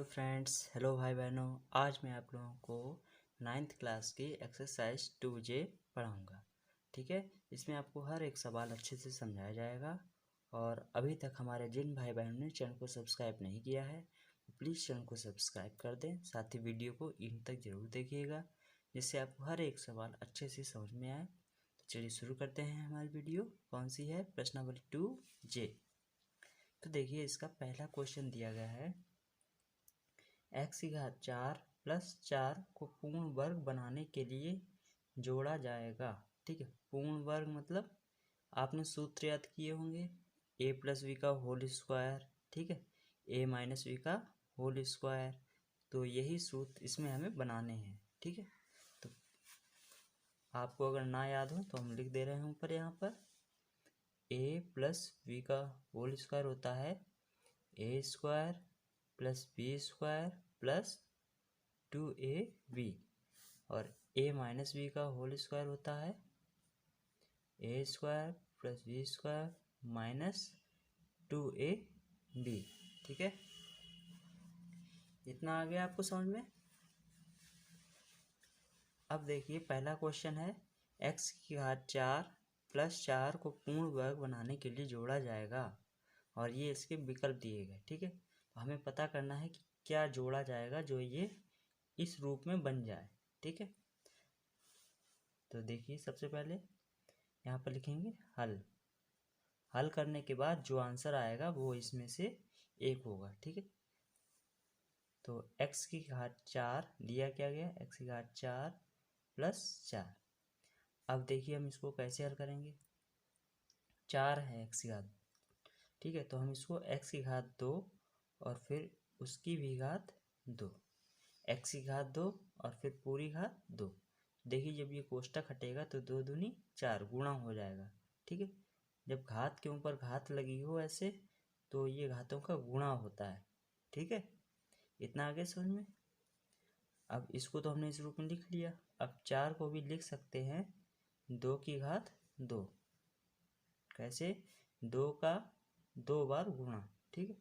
Friends, hello भाई बहनों। आज मैं आप लोगों को 9th क्लास की एक्सरसाइज 2J पढ़ाऊँगा। ठीक है, इसमें आपको हर एक सवाल अच्छे से समझाया जाएगा। और अभी तक हमारे जिन भाई बहनों ने चैनल को सब्सक्राइब नहीं किया है, प्लीज़ चैनल को सब्सक्राइब कर दें। साथ ही वीडियो को इन तक ज़रूर देखिएगा, जिससे आपको हर एक सवाल अच्छे से समझ में आए। तो चलिए शुरू करते हैं हमारी वीडियो। कौन सी है? प्रश्नावली 2J। तो देखिए, इसका पहला क्वेश्चन दिया गया है, x की घात 4 प्लस 4 को पूर्ण वर्ग बनाने के लिए जोड़ा जाएगा। ठीक है, पूर्ण वर्ग मतलब आपने सूत्र याद किए होंगे, a प्लस वी का होल स्क्वायर। ठीक है, a माइनस वी का होल स्क्वायर। तो यही सूत्र इसमें हमें बनाने हैं। ठीक है, तो आपको अगर ना याद हो तो हम लिख दे रहे हैं ऊपर। यहाँ पर a प्लस वी का होल स्क्वायर होता है a square plus B square plus 2ab, और a माइनस बी का होल स्क्वायर होता है a square plus B square minus 2ab। ठीक है, इतना आ गया आपको समझ में। अब देखिए, पहला क्वेश्चन है, x की घात 4 प्लस 4 को पूर्ण वर्ग बनाने के लिए जोड़ा जाएगा, और ये इसके विकल्प दिए गए। ठीक है, तो हमें पता करना है कि क्या जोड़ा जाएगा जो ये इस रूप में बन जाए। ठीक है, तो देखिए, सबसे पहले यहाँ पर लिखेंगे हल। हल करने के बाद जो आंसर आएगा वो इसमें से एक होगा। ठीक है, तो x की घात 4 दिया क्या गया, x की घात 4 प्लस 4। अब देखिए हम इसको कैसे हल करेंगे। 4 है x की घात। ठीक है, तो हम इसको x की घात 2 और फिर उसकी भी घात 2, x की घात 2 और फिर पूरी घात 2। देखिए, जब ये कोष्टक हटेगा तो 2 दूनी 4 गुणा हो जाएगा। ठीक है, जब घात के ऊपर घात लगी हो ऐसे, तो ये घातों का गुणा होता है। ठीक है, इतना आगे समझ में। अब इसको तो हमने इस रूप में लिख लिया। अब 4 को भी लिख सकते हैं 2 की घात 2। कैसे? 2 का 2 बार गुणा। ठीक है,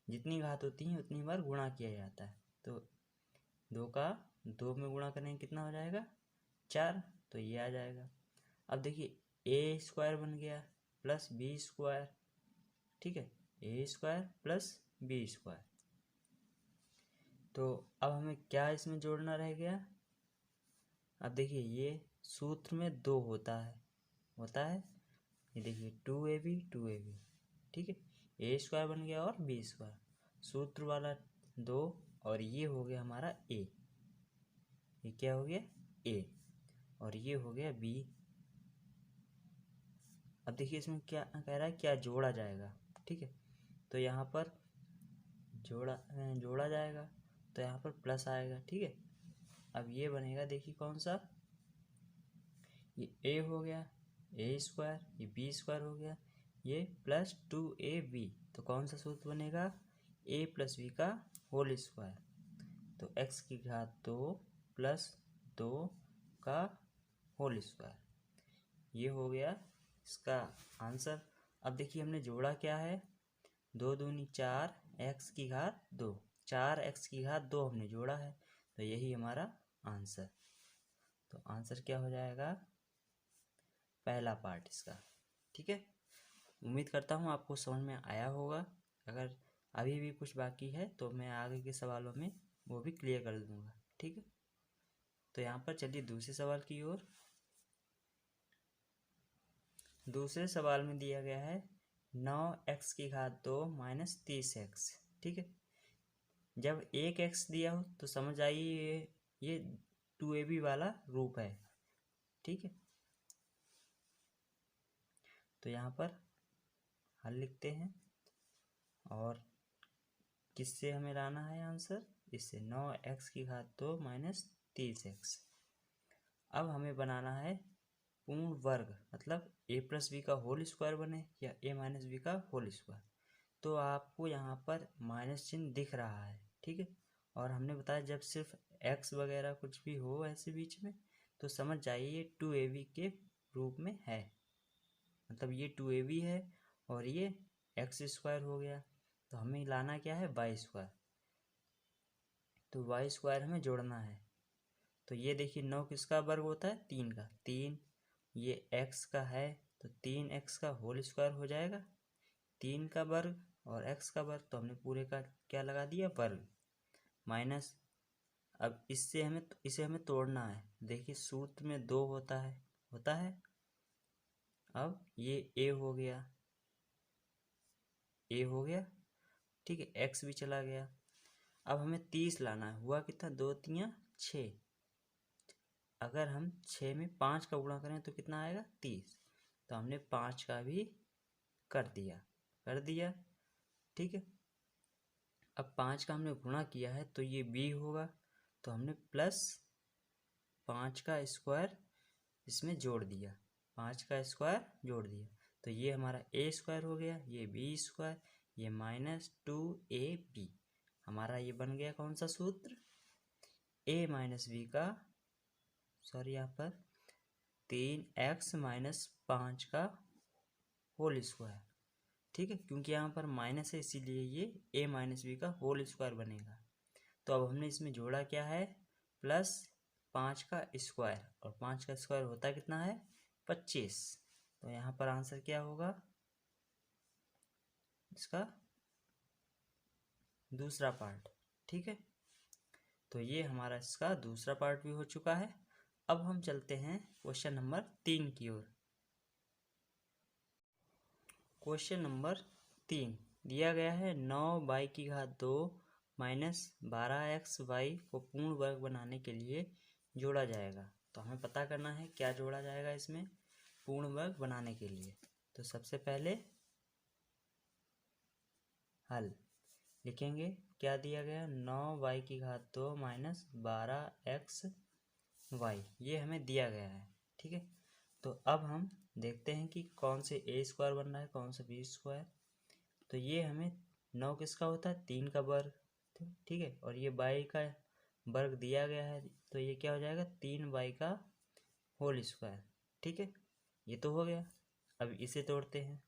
जितनी घात होती है उतनी बार गुणा किया जाता है। तो 2 का 2 में गुणा करेंगे कितना हो जाएगा, 4। तो ये आ जाएगा। अब देखिए, ए स्क्वायर बन गया प्लस बी स्क्वायर। ठीक है, A square plus B square. तो अब हमें क्या इसमें जोड़ना रह गया। अब देखिए, ये सूत्र में 2 होता है। ये देखिए 2ab। ठीक है, ए स्क्वायर बन गया और बी स्क्वायर, सूत्र वाला 2, और ये हो गया हमारा ए। ये क्या हो गया, ए, और ये हो गया बी। अब देखिए, इसमें क्या कह रहा है, क्या जोड़ा जाएगा। ठीक है, तो यहाँ पर जोड़ा जाएगा, तो यहाँ पर प्लस आएगा। ठीक है, अब ये बनेगा, देखिए कौन सा, ये a हो गया a स्क्वायर, ये b स्क्वायर हो गया, ये प्लस 2ab। तो कौन सा सूत्र बनेगा, a प्लस b का होल स्क्वायर। तो x की घात 2 प्लस 2 का होल स्क्वायर, ये हो गया इसका आंसर। अब देखिए, हमने जोड़ा क्या है, 2 दूनी 4 x की घात 2, 4 x की घात 2 हमने जोड़ा है, तो यही हमारा आंसर। तो आंसर क्या हो जाएगा, पहला पार्ट इसका। ठीक है, उम्मीद करता हूँ आपको समझ में आया होगा। अगर अभी भी कुछ बाकी है तो मैं आगे के सवालों में वो भी क्लियर कर दूंगा। ठीक है, तो यहाँ पर चलिए दूसरे सवाल की ओर। दूसरे सवाल में दिया गया है 9x की घात 2 माइनस 30x। ठीक है, जब एक x दिया हो तो समझ आइए ये 2ab वाला रूप है। ठीक है, तो यहाँ पर हल लिखते हैं, और किससे हमें लाना है आंसर, इससे 9x की घात 2 माइनस 30x। अब हमें बनाना है पूर्ण वर्ग, मतलब a प्लस बी का होल स्क्वायर बने या a माइनस बी का होल स्क्वायर। तो आपको यहाँ पर माइनस चिन्ह दिख रहा है। ठीक है, और हमने बताया जब सिर्फ x वगैरह कुछ भी हो ऐसे बीच में, तो समझ जाइए ये 2ab के रूप में है। मतलब ये 2ab है और ये x स्क्वायर हो गया, तो हमें लाना क्या है, y स्क्वायर। तो वाई स्क्वायर हमें जोड़ना है। तो ये देखिए 9 किसका वर्ग होता है? 3 का। 3 ये x का है तो 3x का होल स्क्वायर हो जाएगा। 3 का वर्ग और x का वर्ग, तो हमने पूरे का क्या लगा दिया? वर्ग। माइनस, अब इसे हमें तोड़ना है। देखिए सूत्र में 2 होता है। अब ये a हो गया, ठीक है, x भी चला गया। अब हमें 30 लाना है। हुआ कितना? 2 3 6। अगर हम 6 में 5 का गुणा करें तो कितना आएगा? 30। तो हमने 5 का भी कर दिया, ठीक है। अब 5 का हमने गुणा किया है तो ये b होगा, तो हमने प्लस 5 का स्क्वायर इसमें जोड़ दिया। 5 का स्क्वायर जोड़ दिया तो ये हमारा a स्क्वायर हो गया, ये b स्क्वायर, ये -2ab। हमारा ये बन गया कौन सा सूत्र? a माइनस b का, सॉरी यहाँ पर 3x माइनस 5 का होल स्क्वायर, ठीक है, क्योंकि यहाँ पर माइनस है इसीलिए ये a माइनस बी का होल स्क्वायर बनेगा। तो अब हमने इसमें जोड़ा क्या है? प्लस 5 का स्क्वायर, और 5 का स्क्वायर होता कितना है? 25। तो यहाँ पर आंसर क्या होगा इसका? दूसरा पार्ट, ठीक है। तो ये हमारा इसका दूसरा पार्ट भी हो चुका है। अब हम चलते हैं क्वेश्चन नंबर 3 की ओर। क्वेश्चन नंबर 3 दिया गया है 9y² माइनस 12xy को पूर्ण वर्ग बनाने के लिए जोड़ा जाएगा। तो हमें पता करना है क्या जोड़ा जाएगा इसमें पूर्ण वर्ग बनाने के लिए। तो सबसे पहले हल लिखेंगे। क्या दिया गया? 9y² माइनस 12xy, ये हमें दिया गया है, ठीक है। तो अब हम देखते हैं कि कौन से a स्क्वायर बन रहा है, कौन सा b स्क्वायर। तो ये हमें 9 किसका होता है? 3 का वर्ग, ठीक है, और ये y का वर्ग दिया गया है तो ये क्या हो जाएगा? 3y का होल स्क्वायर, ठीक है। ये तो हो गया। अब इसे तोड़ते हैं।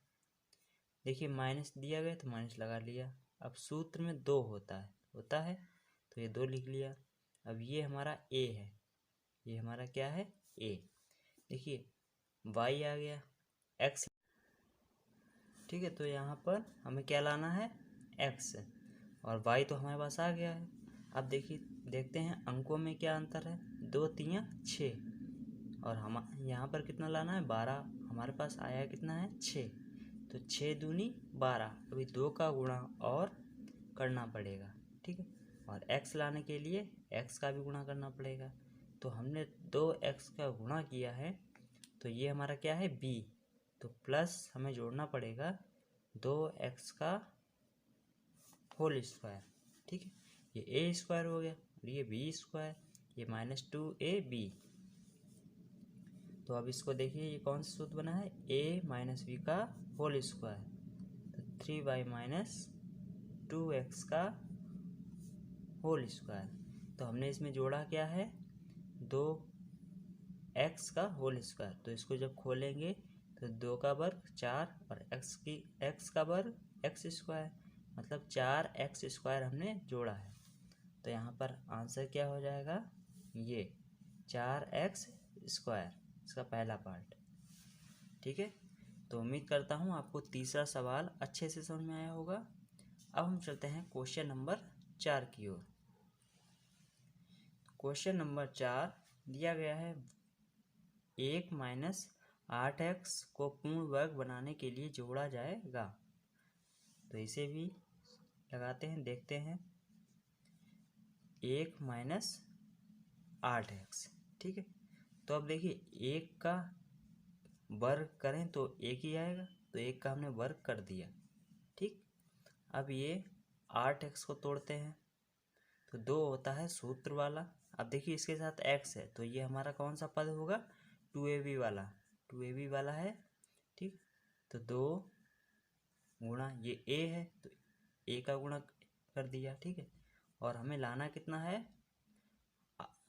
देखिए माइनस दिया गया तो माइनस लगा लिया। अब सूत्र में 2 होता है तो ये 2 लिख लिया। अब ये हमारा a है, ये हमारा क्या है? a। देखिए y आ गया, x, ठीक है। तो यहाँ पर हमें क्या लाना है? x, और y तो हमारे पास आ गया है। अब देखिए देखते हैं अंकों में क्या अंतर है। 2 3 6, और हम यहाँ पर कितना लाना है? 12। हमारे पास आया कितना है? 6। तो 6 दूनी 12। अभी 2 का गुणा और करना पड़ेगा, ठीक है। और x लाने के लिए x का भी गुणा करना पड़ेगा। तो हमने 2x का गुणा किया है तो ये हमारा क्या है? b। तो प्लस हमें जोड़ना पड़ेगा 2x का होल स्क्वायर, ठीक है। ये a स्क्वायर हो गया और ये b स्क्वायर, ये -2ab। तो अब इसको देखिए ये कौन सा सूत्र बना है? a माइनस बी का होल स्क्वायर, तो 3y माइनस 2x का होल स्क्वायर। तो हमने इसमें जोड़ा क्या है? 2x का होल स्क्वायर। तो इसको जब खोलेंगे तो 2 का वर्ग 4 और x का वर्ग x स्क्वायर, मतलब 4x स्क्वायर हमने जोड़ा है। तो यहाँ पर आंसर क्या हो जाएगा? ये 4x स्क्वायर, इसका पहला पार्ट, ठीक है। तो उम्मीद करता हूँ आपको तीसरा सवाल अच्छे से समझ में आया होगा। अब हम चलते हैं क्वेश्चन नंबर 4 की ओर। क्वेश्चन नंबर 4 दिया गया है 1 माइनस 8x को पूर्ण वर्ग बनाने के लिए जोड़ा जाएगा। तो इसे भी लगाते हैं, देखते हैं। 1 माइनस 8x, ठीक है। तो अब देखिए 1 का वर्ग करें तो 1 ही आएगा, तो 1 का हमने वर्ग कर दिया, ठीक। अब ये 8x को तोड़ते हैं तो 2 होता है सूत्र वाला। अब देखिए इसके साथ x है तो ये हमारा कौन सा पद होगा? 2ab वाला है, ठीक। तो 2 गुणा ये a है तो a का गुणा कर दिया, ठीक है। और हमें लाना कितना है?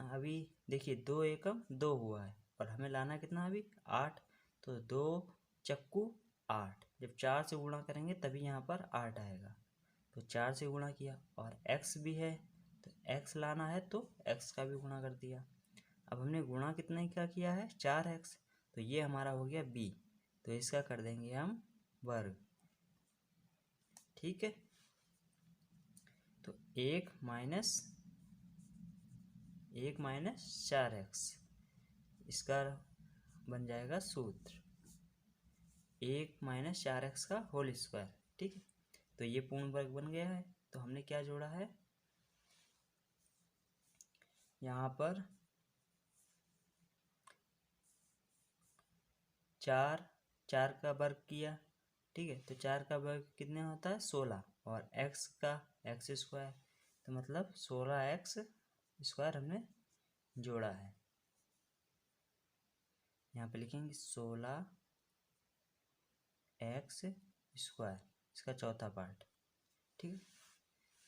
अभी देखिए 2 एकम 2 हुआ है और हमें लाना कितना अभी? 8। तो 2 चक्कू 8, जब 4 से गुणा करेंगे तभी यहाँ पर 8 आएगा। तो 4 से गुणा किया और x भी है तो x लाना है तो x का भी गुणा कर दिया। अब हमने गुणा कितना क्या किया है, 4x, तो ये हमारा हो गया b, तो इसका कर देंगे हम वर्ग। ठीक है, तो 1 माइनस 4x, इसका बन जाएगा सूत्र 1 माइनस 4x का होल स्क्वायर। ठीक है, तो ये पूर्ण वर्ग बन गया है। तो हमने क्या जोड़ा है यहाँ पर, 4 का वर्ग किया। ठीक है, तो 4 का वर्ग कितने होता है, 16, और x का x स्क्वायर, तो मतलब 16x स्क्वायर हमने जोड़ा है। यहाँ पे लिखेंगे 16x स्क्वायर, इसका चौथा पार्ट। ठीक है,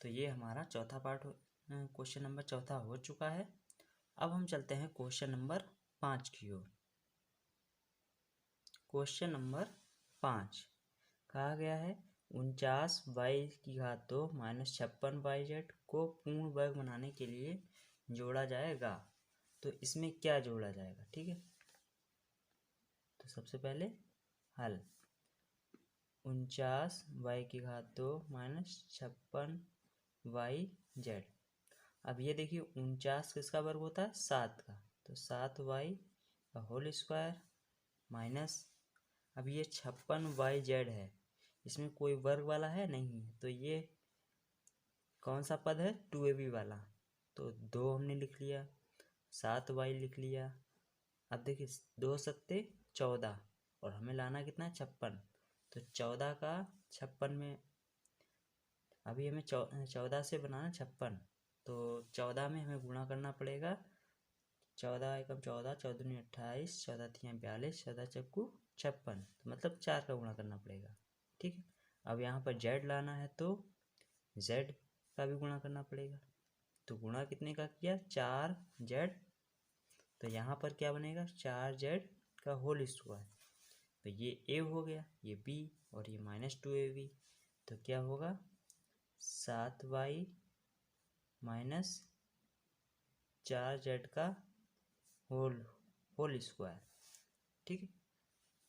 तो ये हमारा चौथा पार्ट, क्वेश्चन नंबर चौथा हो चुका है। अब हम चलते हैं क्वेश्चन नंबर 5 की ओर। क्वेश्चन नंबर 5 कहा गया है 49y² माइनस 56yz को पूर्ण वर्ग बनाने के लिए जोड़ा जाएगा। तो इसमें क्या जोड़ा जाएगा। ठीक है, तो सबसे पहले हल 49y² माइनस 56yz। अब ये देखिए 49 किसका वर्ग होता है, 7 का, तो 7y का होल स्क्वायर माइनस, अब ये 56yz है, इसमें कोई वर्ग वाला है नहीं, तो ये कौन सा पद है, 2ab वाला, तो 2 हमने लिख लिया, 7y लिख लिया। अब देखिए 2 सत्ते 14, और हमें लाना कितना है 56, तो 14 का 56 में, अभी हमें 14 से बनाना 56, तो 14 में हमें गुणा करना पड़ेगा, 14 एकम 14, 14 दूनी 28, 14 तियाँ 42, 14 चक्कू 56, तो मतलब 4 का गुणा करना पड़ेगा। ठीक है, अब यहाँ पर z लाना है तो z का भी गुणा करना पड़ेगा, तो गुणा कितने का किया, 4z, तो यहाँ पर क्या बनेगा 4z का होल स्क्वायर, तो ये a हो गया, ये b, और ये माइनस 2ab, तो क्या होगा 7y माइनस 4z का होल स्क्वायर। ठीक है,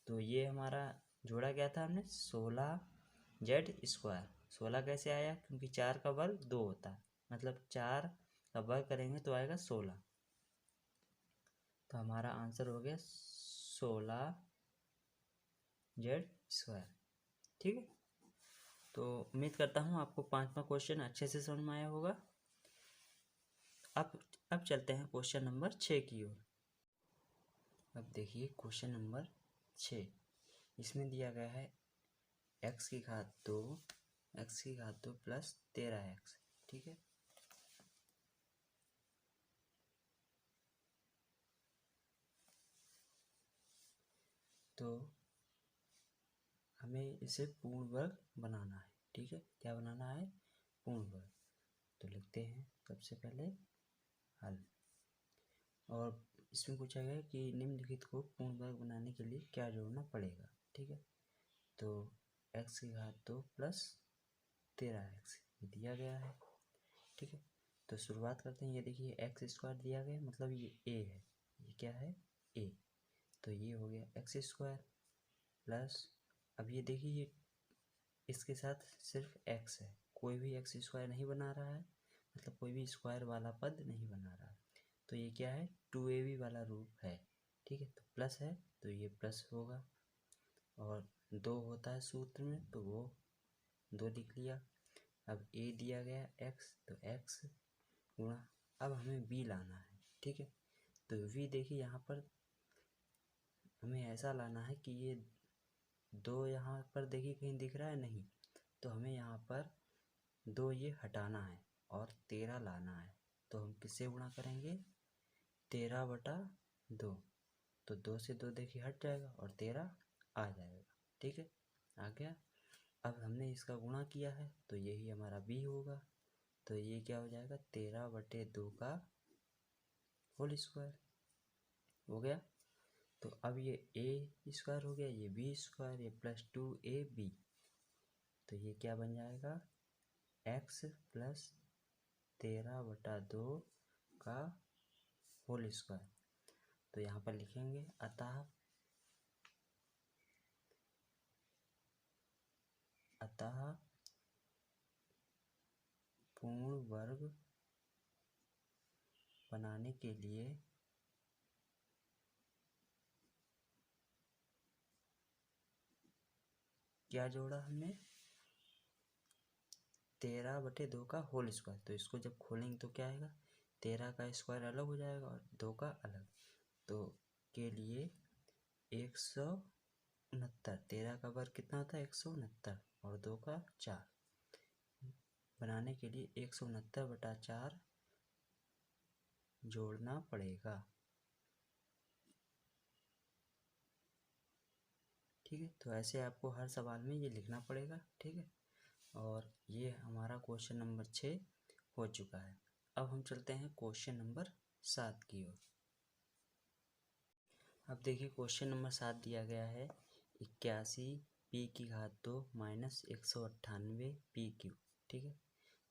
तो ये हमारा जोड़ा गया था हमने 16z स्क्वायर। 16 कैसे आया, क्योंकि 4 का वर्ग 2 होता है, मतलब 4 का वर्ग करेंगे तो आएगा 16, तो हमारा आंसर हो गया 16z स्क्वायर। ठीक है, तो उम्मीद करता हूँ आपको 5वां क्वेश्चन अच्छे से समझ में आया होगा। अब चलते हैं क्वेश्चन नंबर 6 की ओर। अब देखिए क्वेश्चन नंबर 6, इसमें दिया गया है x की घात 2 प्लस 13x। ठीक है, तो हमें इसे पूर्ण वर्ग बनाना है। ठीक है, क्या बनाना है, पूर्ण वर्ग। तो लिखते हैं सबसे पहले हल, और इसमें पूछा गया है कि निम्नलिखित को पूर्ण वर्ग बनाने के लिए क्या जोड़ना पड़ेगा। ठीक है, तो x की घात 2 प्लस 13x दिया गया है। ठीक है, तो शुरुआत करते हैं। ये देखिए एक्स स्क्वायर दिया गया है, मतलब ये a है, ये क्या है a, तो ये हो गया एक्स स्क्वायर प्लस, अब ये देखिए ये इसके साथ सिर्फ x है, कोई भी एक्स स्क्वायर नहीं बना रहा है, मतलब कोई भी स्क्वायर वाला पद नहीं बना रहा है, तो ये क्या है 2ab वाला रूप है। ठीक है, तो प्लस है तो ये प्लस होगा, और 2 होता है सूत्र में तो वो 2 लिख लिया। अब a दिया गया x, तो x गुणा, अब हमें b लाना है। ठीक है, तो v देखिए यहाँ पर हमें ऐसा लाना है कि ये 2 यहाँ पर देखिए कहीं दिख रहा है नहीं, तो हमें यहाँ पर 2 ये हटाना है और 13 लाना है, तो हम किससे गुणा करेंगे 13/2, तो 2 से 2 देखिए हट जाएगा और 13 आ जाएगा। ठीक है, आ गया। अब हमने इसका गुणा किया है तो यही हमारा b होगा, तो ये क्या हो जाएगा 13/2 का होल स्क्वायर हो गया। तो अब ये a स्क्वायर हो गया, ये b स्क्वायर, ये प्लस 2ab, तो ये क्या बन जाएगा x प्लस 13/2 का होल स्क्वायर। तो यहाँ पर लिखेंगे अतः पूर्ण वर्ग बनाने के लिए क्या जोड़ा हमने, 13/2 का होल स्क्वायर। तो इसको जब खोलेंगे तो क्या आएगा, 13 का स्क्वायर अलग हो जाएगा और 2 का अलग। तो के लिए 169, 13 का वर्ग कितना होता है 169 और 2 का 4 बनाने के लिए 169/4 जोड़ना पड़ेगा। ठीक है, तो ऐसे आपको हर सवाल में ये लिखना पड़ेगा। ठीक है, और ये हमारा क्वेश्चन नंबर 6 हो चुका है। अब हम चलते हैं क्वेश्चन नंबर 7 की ओर। अब देखिए क्वेश्चन नंबर 7 दिया गया है 81 p की घात 2 माइनस 198 p क्यूब। ठीक है,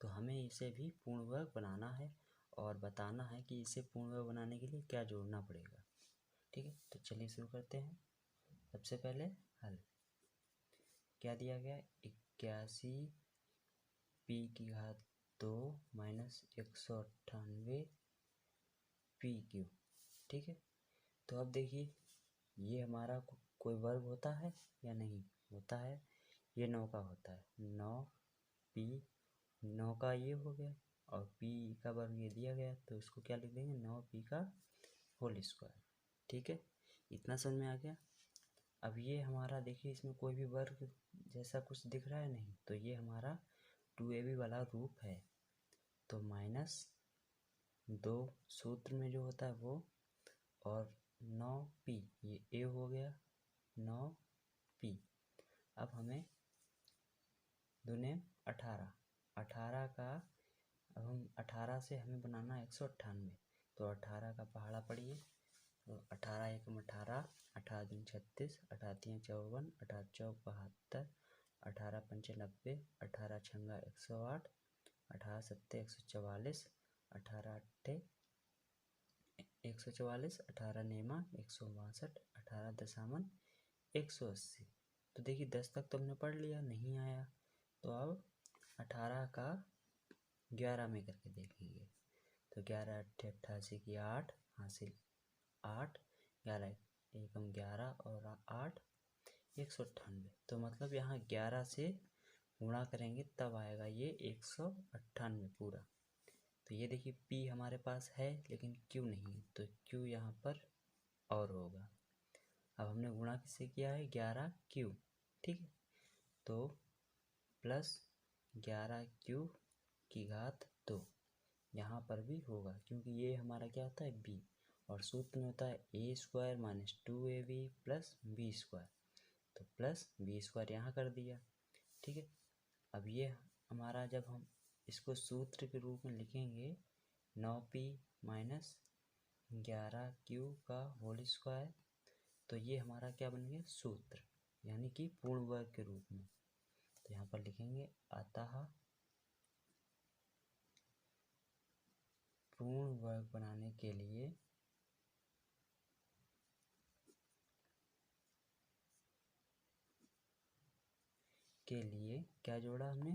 तो हमें इसे भी पूर्ण वर्ग बनाना है और बताना है कि इसे पूर्ण वर्ग बनाने के लिए क्या जोड़ना पड़ेगा। ठीक है, तो चलिए शुरू करते हैं। सबसे पहले हल क्या दिया गया, 81 p की घात 2 माइनस 198 p क्यूब। ठीक है, तो अब देखिए ये हमारा कोई वर्ग होता है या नहीं होता है, ये 9 का होता है। 9p 9 का ये हो गया और p का वर्ग ये दिया गया, तो इसको क्या लिख देंगे 9p का होल स्क्वायर। ठीक है, इतना समझ में आ गया। अब ये हमारा देखिए इसमें कोई भी वर्ग जैसा कुछ दिख रहा है नहीं, तो ये हमारा 2ab वाला रूप है। तो -2 सूत्र में जो होता है वो, और 9p ये a हो गया 9p। अब हमें दुने 18 का, अब हम 18 से हमें बनाना है 198, तो 18 का पहाड़ा पढ़िए। तो 18 एकम 18, 18 दूनी 36, 18 तियाँ 54, 18 चौक 72, 18 पंचे 90, 18 छंगा 108, 18 सत्ते 144, 18 अट्ठे 144, 18 नेमा 162, 18 दशामन 180। तो देखिए 10 तक तो हमने पढ़ लिया, नहीं आया तो अब 18 का 11 में करके देखेंगे। तो 11 अट्ठे 88 की 8 हासिल 8, 11 एकम 11 और 8 198। तो मतलब यहाँ 11 से गुणा करेंगे तब आएगा ये 198 पूरा। तो ये देखिए p हमारे पास है लेकिन q नहीं है, तो q यहाँ पर और होगा। अब हमने गुणा किससे किया है 11q। ठीक है, तो प्लस 11q की घात 2 यहाँ पर भी होगा, क्योंकि ये हमारा क्या होता है b और सूत्र में होता है a square minus 2ab plus b square. तो प्लस b स्क्वायर यहाँ कर दिया। ठीक है, अब ये हमारा जब हम इसको सूत्र के रूप में लिखेंगे 9p माइनस 11q का होल स्क्वायर, तो ये हमारा क्या बन गया सूत्र, यानी कि पूर्ण वर्ग के रूप में। तो यहाँ पर लिखेंगे अतः पूर्ण वर्ग बनाने के लिए क्या जोड़ा हमने,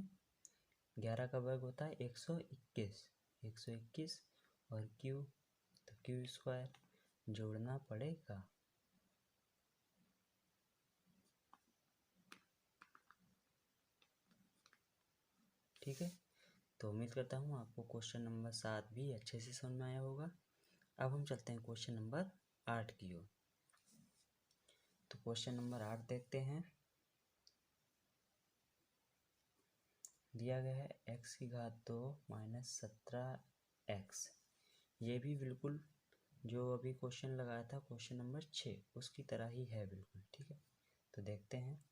11 का वर्ग होता है 121 और q, तो q स्क्वायर जोड़ना पड़ेगा। ठीक है, तो उम्मीद करता हूँ आपको क्वेश्चन नंबर 7 भी अच्छे से समझ में आया होगा। अब हम चलते हैं क्वेश्चन नंबर 8 की ओर। तो क्वेश्चन नंबर 8 देखते हैं। दिया गया है x की घात 2 माइनस 17x। ये भी बिल्कुल जो अभी क्वेश्चन लगाया था क्वेश्चन नंबर 6 उसकी तरह ही है बिल्कुल। ठीक है, तो देखते हैं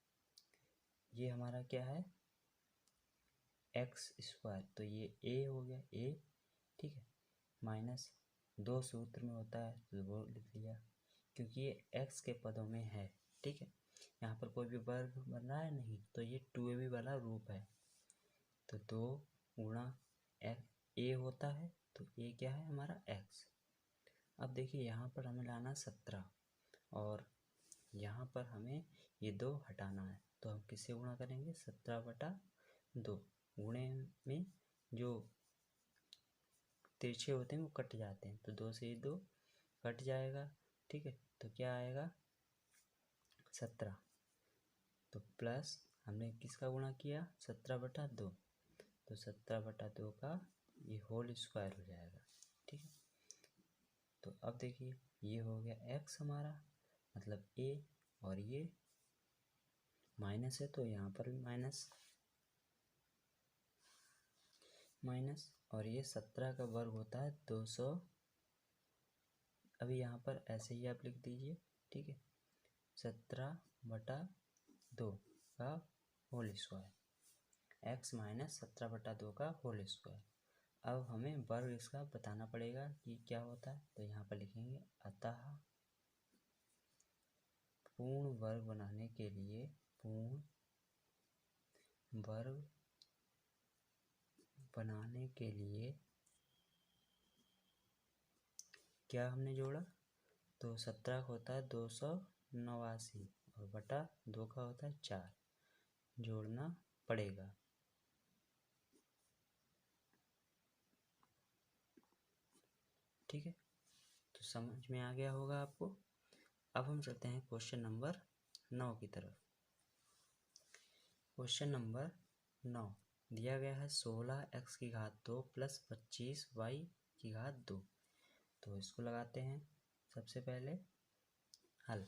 ये हमारा क्या है एक्स स्क्वायर, तो ये a हो गया a। ठीक है, माइनस 2 सूत्र में होता है तो वो लिख लिया, क्योंकि ये x के पदों में है। ठीक है, यहाँ पर कोई भी वर्ग बन रहा है नहीं, तो ये 2ab वाला रूप है। तो 2 गुणा ए होता है तो ए क्या है हमारा x। अब देखिए यहाँ पर हमें लाना 17 और यहाँ पर हमें ये 2 हटाना है, तो हम किससे गुणा करेंगे? 17/2। गुणे में जो तिरछे होते हैं वो कट जाते हैं, तो 2 से 2 कट जाएगा, ठीक है। तो क्या आएगा? 17। तो प्लस हमने किसका गुणा किया? 17/2, तो 17/2 का ये होल स्क्वायर हो जाएगा, ठीक है। तो अब देखिए ये हो गया x हमारा, मतलब a, और ये माइनस है तो यहाँ पर भी माइनस माइनस, और ये 17 का वर्ग होता है 200। अभी यहाँ पर ऐसे ही आप लिख दीजिए, ठीक है। 17/2 का होल स्क्वायर, x माइनस 17/2 का होल स्क्वायर। अब हमें वर्ग इसका बताना पड़ेगा कि क्या होता है, तो यहाँ पर लिखेंगे अतः पूर्ण वर्ग बनाने के लिए, पूर्ण वर्ग बनाने के लिए क्या हमने जोड़ा? तो 17 का होता है 289 और बटा 2 का होता है 4, जोड़ना पड़ेगा। ठीक है, तो समझ में आ गया होगा आपको। अब हम चलते हैं क्वेश्चन नंबर 9 की तरफ। क्वेश्चन नंबर 9 दिया गया है 16x² प्लस 25y²। तो इसको लगाते हैं सबसे पहले हल।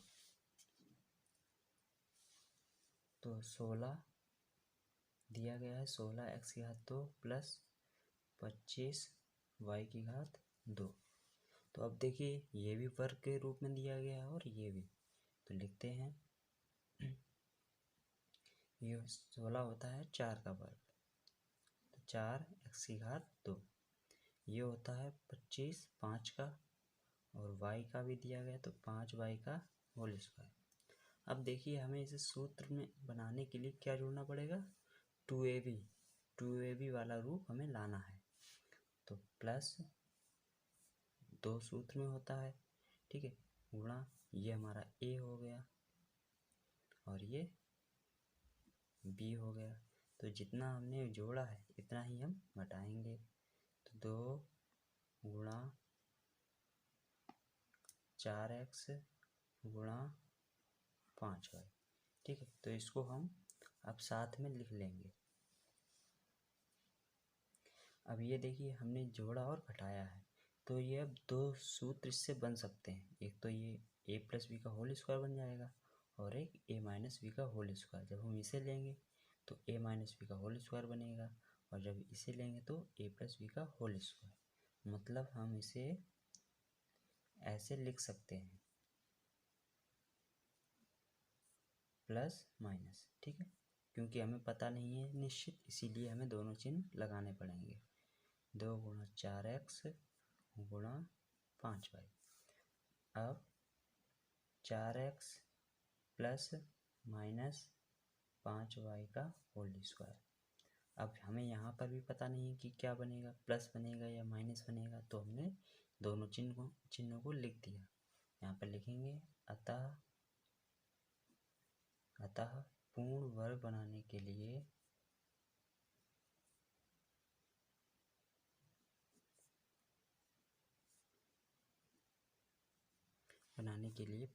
तो 16 दिया गया है 16x² प्लस 25y²। तो अब देखिए ये भी वर्ग के रूप में दिया गया है और ये भी, तो लिखते हैं ये 16 होता है 4 का वर्ग, तो 4x²। ये होता है 25 5 का, और y का भी दिया गया तो 5y का होल स्क्वायर। अब देखिए हमें इसे सूत्र में बनाने के लिए क्या जोड़ना पड़ेगा? 2ab वाला रूप हमें लाना है। तो प्लस 2 सूत्र में होता है, ठीक है, गुणा ये हमारा a हो गया और ये b हो गया। तो जितना हमने जोड़ा है इतना ही हम घटाएंगे, तो 2 गुणा 4x गुणा 5y, ठीक है। तो इसको हम अब साथ में लिख लेंगे। अब ये देखिए हमने जोड़ा और घटाया है, तो ये अब 2 सूत्र इससे बन सकते हैं। एक तो ये a+b का होल स्क्वायर बन जाएगा और एक a-b का होल स्क्वायर। जब हम इसे लेंगे तो a-b का होल स्क्वायर बनेगा, और जब इसे लेंगे तो a+b का होल स्क्वायर। मतलब हम इसे ऐसे लिख सकते हैं, प्लस माइनस, ठीक है, क्योंकि हमें पता नहीं है निश्चित, इसीलिए हमें दोनों चिन्ह लगाने पड़ेंगे। 2 गुणा 4x गुणा 5y। अब 4x प्लस माइनस 5y का होल स्क्वायर। अब हमें यहाँ पर भी पता नहीं है कि क्या बनेगा, प्लस बनेगा या माइनस बनेगा, तो हमने दोनों चिन्हों को लिख दिया। यहाँ पर लिखेंगे अतः पूर्ण वर्ग बनाने के लिए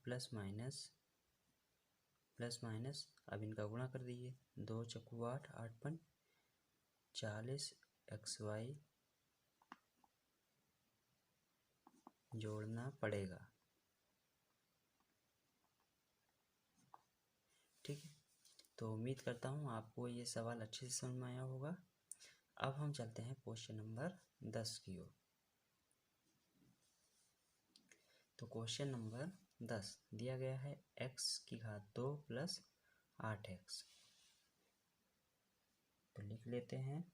प्लस माइनस, अब इनका गुणा कर दीजिए। 2 चक्कू 8, 8 पन 40xy जोड़ना पड़ेगा, ठीक है। तो उम्मीद करता हूँ आपको ये सवाल अच्छे से समझ में आया होगा। अब हम चलते हैं क्वेश्चन नंबर 10 की ओर। तो क्वेश्चन नंबर 10 दिया गया है x² प्लस 8x। तो लिख लेते हैं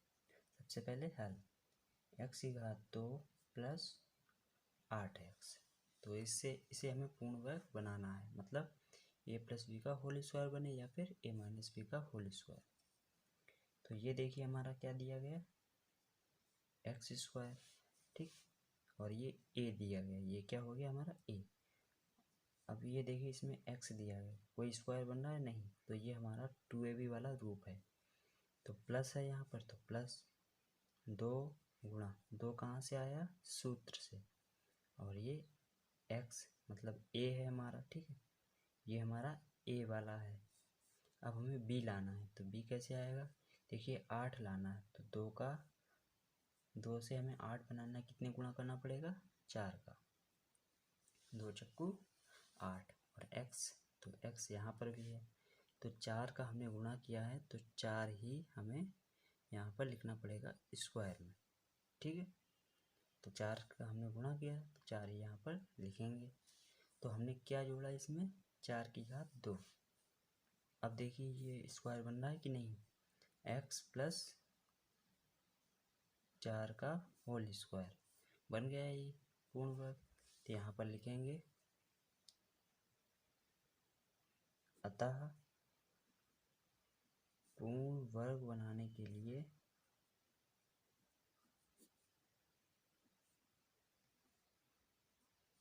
सबसे पहले हल। x² प्लस 8x, तो इसे हमें पूर्ण वर्ग बनाना है, मतलब a+b का होल स्क्वायर बने या फिर a-b का होल स्क्वायर। तो ये देखिए हमारा क्या दिया गया, एक्स स्क्वायर, ठीक। और ये ए दिया गया, ये क्या हो गया हमारा ए। अब ये देखिए इसमें एक्स दिया गया, कोई स्क्वायर बन रहा है नहीं, तो ये हमारा 2ab वाला रूप है। तो प्लस है यहाँ पर, तो प्लस 2 गुणा 2 कहाँ से आया, सूत्र से, और ये x मतलब a है हमारा, ठीक है। ये हमारा a वाला है। अब हमें b लाना है, तो b कैसे आएगा, देखिए 8 लाना है, तो 2 से हमें 8 बनाना है, कितने गुणा करना पड़ेगा, 4 का, 2 चक्कू 8, और x, तो x यहाँ पर भी है, तो 4 का हमने गुणा किया है, तो 4 ही हमें यहाँ पर लिखना पड़ेगा स्क्वायर में, ठीक है। तो 4 का हमने गुणा किया, तो 4 ही यहाँ पर लिखेंगे। तो हमने क्या जोड़ा इसमें, 4 की घात 2। अब देखिए ये स्क्वायर बन रहा है कि नहीं, x प्लस 4 का होल स्क्वायर बन गया है ये पूर्ण वर्ग। तो यहाँ पर लिखेंगे अतः पूर्ण वर्ग बनाने के लिए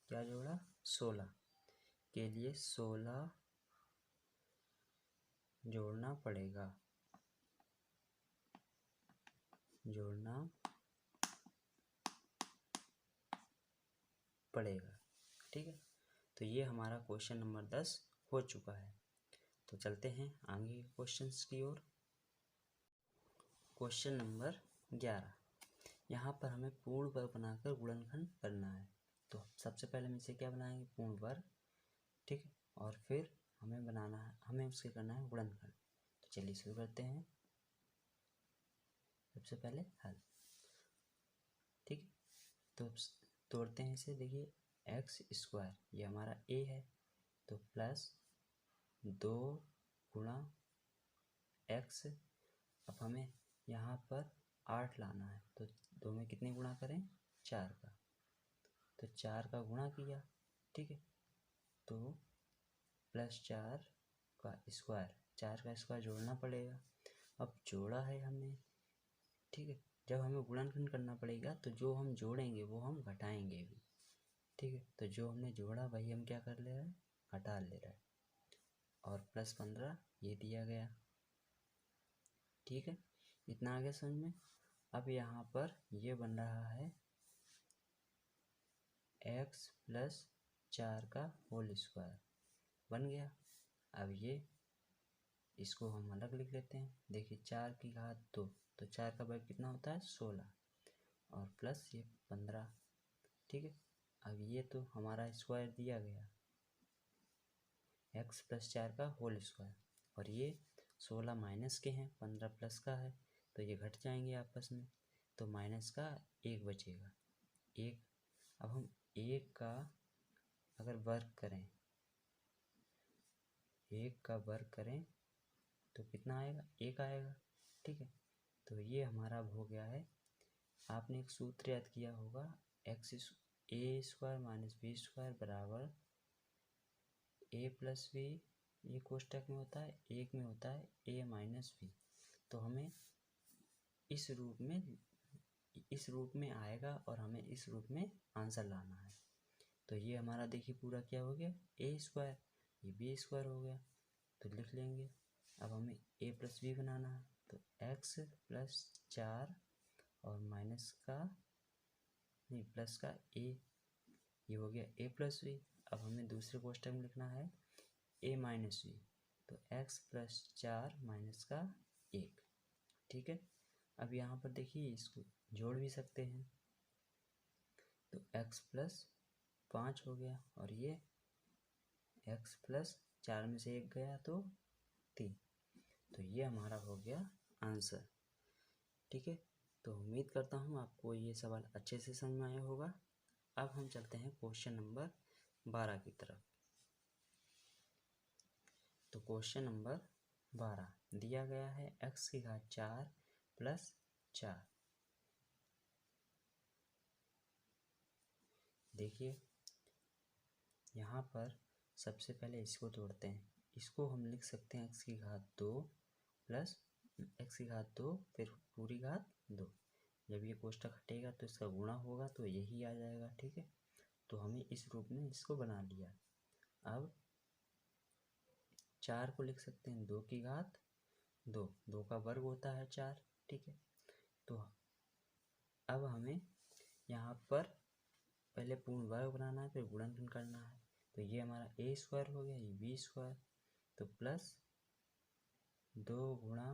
क्या जोड़ा, 16 के लिए 16 जोड़ना पड़ेगा, ठीक है। तो ये हमारा क्वेश्चन नंबर 10 हो चुका है। तो चलते हैं आगे के क्वेश्चंस की ओर। क्वेश्चन नंबर 11, यहाँ पर हमें पूर्ण वर्ग बनाकर गुणनखंड करना है। तो सबसे पहले हम इसे क्या बनाएंगे, पूर्ण वर्ग, ठीक है। और फिर हमें उसके करना है गुणनखंड। तो चलिए शुरू करते हैं। सबसे पहले हल, ठीक है। तो तोड़ते हैं इसे, देखिए एक्स स्क्वायर ये हमारा ए है, तो प्लस 2 गुणा एक्स। अब हमें यहाँ पर 8 लाना है, तो 2 में कितने गुणा करें, 4 का, तो 4 का गुणा किया, ठीक है। तो प्लस 4 का स्क्वायर, 4 का स्क्वायर जोड़ना पड़ेगा। अब जोड़ा है हमने, ठीक है। जब हमें गुणनखंड करना पड़ेगा तो जो हम जोड़ेंगे वो हम घटाएंगे भी, ठीक है। तो जो हमने जोड़ा वही हम क्या कर ले रहे हैं, घटा ले रहे हैं। और प्लस 15 ये दिया गया, ठीक है। इतना आगे समझ में। अब यहाँ पर ये बन रहा है x प्लस 4 का होल स्क्वायर बन गया। अब ये इसको हम अलग लिख लेते हैं, देखिए 4 की घात 2, तो 4 का वर्ग कितना होता है, 16, और प्लस ये 15, ठीक है। अब ये तो हमारा स्क्वायर दिया गया, x प्लस 4 का होल स्क्वायर, और ये 16 माइनस के हैं, 15 प्लस का है, तो ये घट जाएंगे आपस में, तो माइनस का 1 बचेगा, 1। अब हम 1 का अगर वर्ग करें, 1 का वर्ग करें तो कितना आएगा, 1 आएगा, ठीक है। तो ये हमारा हो गया है। आपने एक सूत्र याद किया होगा, एक्स ए स्क्वायर माइनस बी स्क्वायर बराबर ए प्लस बी, ये कोष्टक में होता है, एक में होता है ए माइनस बी। तो हमें इस रूप में आएगा और हमें इस रूप में आंसर लाना है। तो ये हमारा देखिए पूरा क्या हो गया, ए स्क्वायर, ये बी स्क्वायर हो गया, तो लिख लेंगे। अब हमें ए प्लस बी बनाना है, तो एक्स प्लस 4 और माइनस का नहीं प्लस का ए, ये हो गया ए प्लस बी। अब हमें दूसरे कोष्टक में लिखना है ए माइनस बी, तो एक्स प्लस 4 माइनस का 1, ठीक है। अब यहाँ पर देखिए इसको जोड़ भी सकते हैं, तो x प्लस 5 हो गया, और ये x प्लस 4 में से 1 गया तो 3, तो ये हमारा हो गया आंसर, ठीक है। तो उम्मीद करता हूँ आपको ये सवाल अच्छे से समझ में आया होगा। अब हम चलते हैं क्वेश्चन नंबर 12 की तरफ। तो क्वेश्चन नंबर 12 दिया गया है x की घात 4 प्लस 4। देखिए यहाँ पर सबसे पहले इसको तोड़ते हैं, इसको हम लिख सकते हैं x की घात 2 प्लस x की घात 2 फिर पूरी घात 2, जब ये कोष्टक हटेगा तो इसका गुणा होगा तो यही आ जाएगा, ठीक है। तो हमें इस रूप में इसको बना लिया। अब 4 को लिख सकते हैं 2 की घात 2, 2 का वर्ग होता है 4, ठीक है। तो अब हमें यहाँ पर पहले पूर्ण वर्ग बनाना है, फिर गुणनखंड करना है। तो ये हमारा a स्क्वायर हो गया, ये b स्क्वायर, तो प्लस 2 गुणा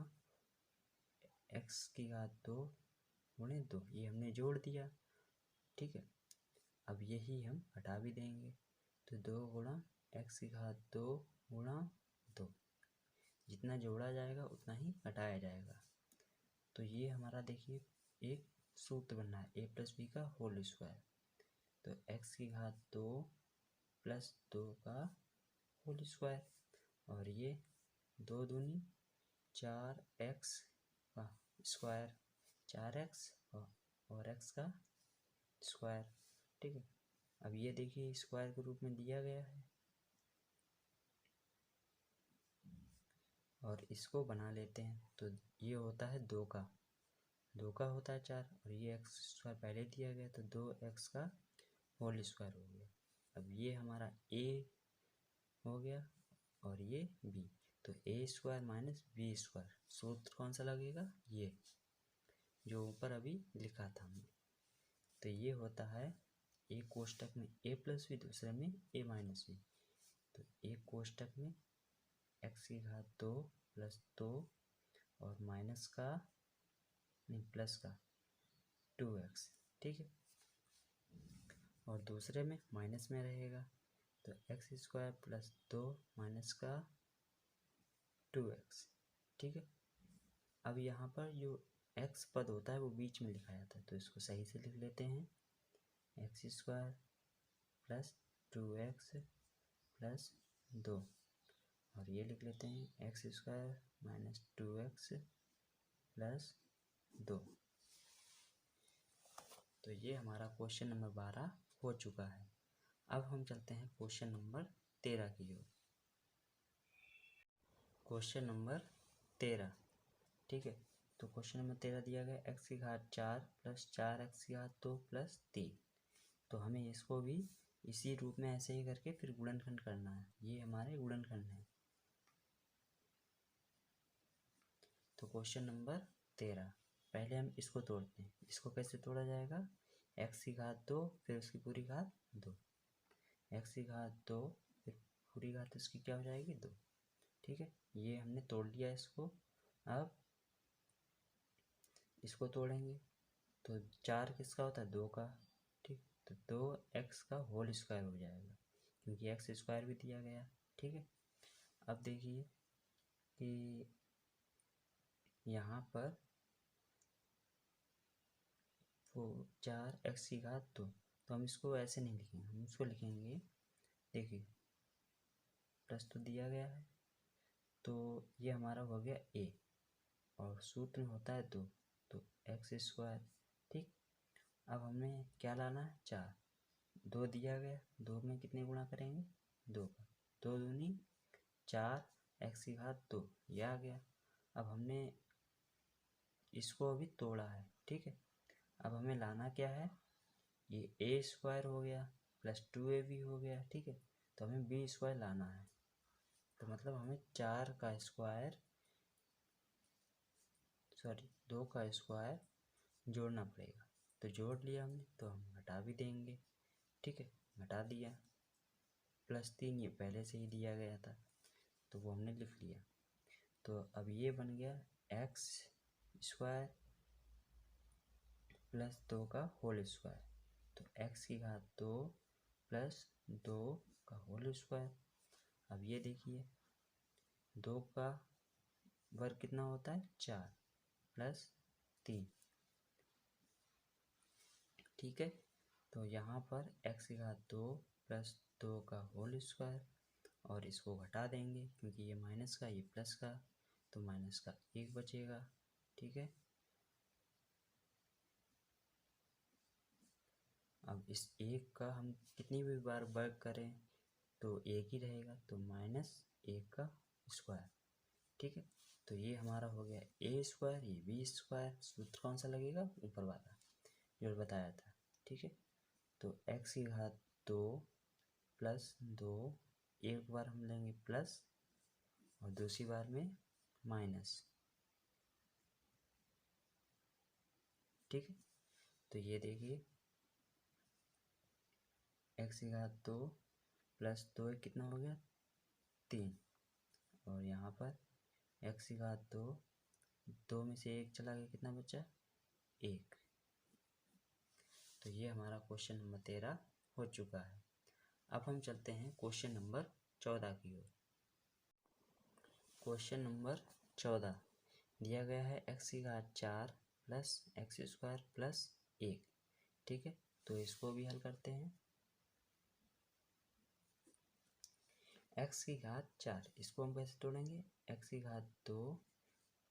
x की घात 2 गुणे 2, ये हमने जोड़ दिया, ठीक है। अब यही हम हटा भी देंगे, तो 2 गुणा x की घात 2 गुणा 2, जितना जोड़ा जाएगा उतना ही हटाया जाएगा। तो ये हमारा देखिए एक सूत्र बनना है a प्लस बी का होल स्क्वायर। तो x की घात 2 प्लस 2 का होल स्क्वायर, और ये 2 दूनी 4x का स्क्वायर, 4x और x का स्क्वायर, ठीक है। अब ये देखिए स्क्वायर के रूप में दिया गया है, और इसको बना लेते हैं। तो ये होता है 2 का होता है 4, और ये x स्क्वायर पहले दिया गया, तो 2x का होल स्क्वायर हो गया। अब ये हमारा a हो गया और ये b, तो a square minus B square, सूत्र कौन सा लगेगा, ये जो ऊपर अभी लिखा था हमने। तो ये होता है एक कोष्टक में a प्लस बी, दूसरे में a माइनस बी। तो एक कोष्टक में x की घात 2 प्लस 2 और माइनस का नहीं प्लस का 2x, ठीक है। और दूसरे में माइनस में रहेगा, तो x स्क्वायर प्लस 2 माइनस का 2x, ठीक है। अब यहाँ पर जो x पद होता है वो बीच में लिखा जाता है, तो इसको सही से लिख लेते हैं, x square plus 2x plus 2, और ये लिख लेते हैं x square minus 2x plus 2। तो ये हमारा क्वेश्चन नंबर 12 हो चुका है। अब हम चलते हैं क्वेश्चन नंबर 13 की ओर। क्वेश्चन नंबर 13, ठीक है। तो क्वेश्चन नंबर 13 दिया गया x की घात 4 प्लस 4x की घात 2 प्लस 3। तो हमें इसको भी इसी रूप में ऐसे ही करके फिर गुणनखंड करना है। ये हमारे गुणनखंड है। तो क्वेश्चन नंबर 13, पहले हम इसको तोड़ते हैं। इसको कैसे तोड़ा जाएगा, x की घात 2 फिर उसकी पूरी घात 2, x की घात 2 फिर पूरी घात उसकी क्या हो जाएगी 2, ठीक है। ये हमने तोड़ लिया इसको। अब इसको तोड़ेंगे, तो 4 किसका होता है 2 का, ठीक। तो 2x का होल स्क्वायर हो जाएगा, क्योंकि x स्क्वायर भी दिया गया, ठीक है। अब देखिए कि यहाँ पर वो 4x की घात 2, तो हम इसको ऐसे नहीं लिखेंगे, हम इसको लिखेंगे, देखिए प्लस तो दिया गया है, तो ये हमारा हो गया a, और सूत्र में होता है 2, तो x स्क्वायर, ठीक। अब हमें क्या लाना है, 4, 2 दिया गया, 2 में कितने गुणा करेंगे 2 का, 2 दूनी 4 x की घात 2, ये आ गया। अब हमने इसको अभी तोड़ा है, ठीक है। अब हमें लाना क्या है, ये a स्क्वायर हो गया प्लस 2ab हो गया, ठीक है। तो हमें b स्क्वायर लाना है, तो मतलब हमें 4 का स्क्वायर 2 का स्क्वायर जोड़ना पड़ेगा। तो जोड़ लिया हमने, तो हम घटा भी देंगे, ठीक है। घटा दिया, प्लस 3 ये पहले से ही दिया गया था, तो वो हमने लिख लिया। तो अब ये बन गया x स्क्वायर प्लस 2 का होल स्क्वायर, तो x की घात 2 प्लस 2 का होल स्क्वायर। अब ये देखिए 2 का वर्ग कितना होता है 4 प्लस 3, ठीक है। तो यहाँ पर x की घात 2 प्लस 2 का होल स्क्वायर, और इसको घटा देंगे क्योंकि ये माइनस का ये प्लस का, तो माइनस का 1 बचेगा, ठीक है। अब इस 1 का हम कितनी भी बार वर्ग करें तो 1 ही रहेगा, तो -1 का स्क्वायर, ठीक है। तो ये हमारा हो गया ए स्क्वायर, ये बी स्क्वायर। सूत्र कौन सा लगेगा? ऊपर वाला जो बताया था, ठीक है। तो एक्स की घात 2 प्लस 2, एक बार हम लेंगे प्लस और दूसरी बार में माइनस, ठीक है। तो ये देखिए एक्स की घात 2 प्लस 2 कितना हो गया? 3। और यहाँ पर एक्स की घात 2, 2 में से 1 चला गया, कितना बचा? 1। तो ये हमारा क्वेश्चन नंबर 13 हो चुका है। अब हम चलते हैं क्वेश्चन नंबर 14 की ओर। क्वेश्चन नंबर 14 दिया गया है एक्स की घात 4 प्लस एक्स स्क्वायर प्लस 1, ठीक है। तो इसको भी हल करते हैं। एक्स की घात 4, इसको हम कैसे तोड़ेंगे? एक्स की घात 2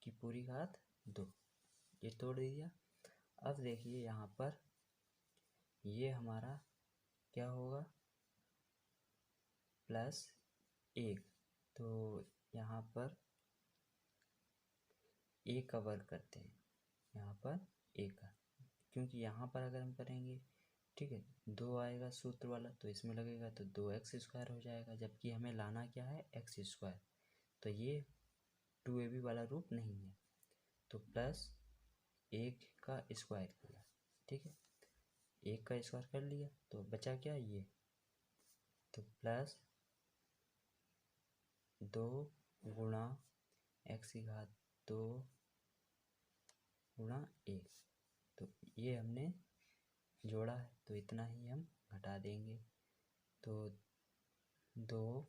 की पूरी घात 2, ये तोड़ दिया। अब देखिए यहाँ पर ये हमारा क्या होगा? प्लस 1। तो यहाँ पर एक का वर्ग करते हैं, यहाँ पर एक का, क्योंकि यहाँ पर अगर हम करेंगे, ठीक है, 2 आएगा सूत्र वाला तो इसमें लगेगा तो 2x स्क्वायर हो जाएगा, जबकि हमें लाना क्या है? X square. तो ये 2ab वाला रूप नहीं है, तो प्लस 1 का स्क्वायर किया, ठीक है, 1 का स्क्वायर कर लिया तो बचा क्या? ये। तो प्लस 2 गुणा एक्स की घात 2 गुणा 1, तो ये हमने जोड़ा है तो इतना ही हम घटा देंगे। तो 2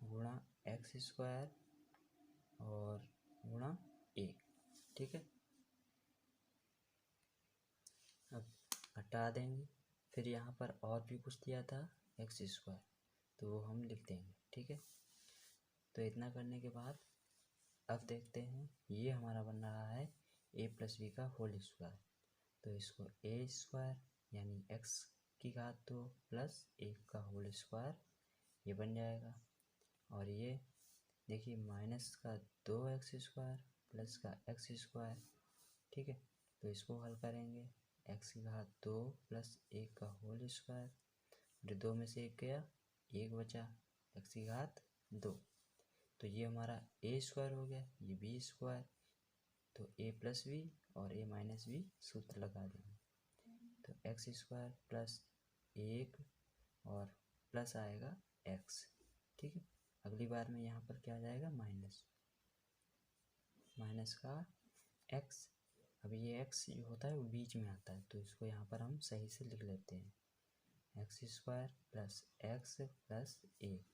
गुणा एक्स स्क्वायर और गुणा 1, ठीक है। अब घटा देंगे, फिर यहाँ पर और भी कुछ दिया था एक्स स्क्वायर, तो वो हम लिख देंगे, ठीक है। तो इतना करने के बाद अब देखते हैं, ये हमारा बन रहा है a प्लस बी का होल स्क्वायर। तो इसको ए स्क्वायर यानी एक्स की घात 2 प्लस 1 का होल स्क्वायर, ये बन जाएगा। और ये देखिए माइनस का 2x स्क्वायर प्लस का एक्स स्क्वायर, ठीक है। तो इसको हल करेंगे, एक्स की घात 2 प्लस 1 का होल स्क्वायर, जो 2 में से 1 गया, 1 बचा, एक्स की घात 2। तो ये हमारा ए स्क्वायर हो गया, ये बी स्क्वायर, तो ए प्लस बी और ए माइनस बी सूत्र लगा देंगे। तो एक्स स्क्वायर प्लस 1 और प्लस आएगा एक्स, ठीक है। अगली बार में यहाँ पर क्या आ जाएगा? माइनस, माइनस का एक्स। अभी ये एक्स जो होता है वो बीच में आता है, तो इसको यहाँ पर हम सही से लिख लेते हैं, X square plus X plus A,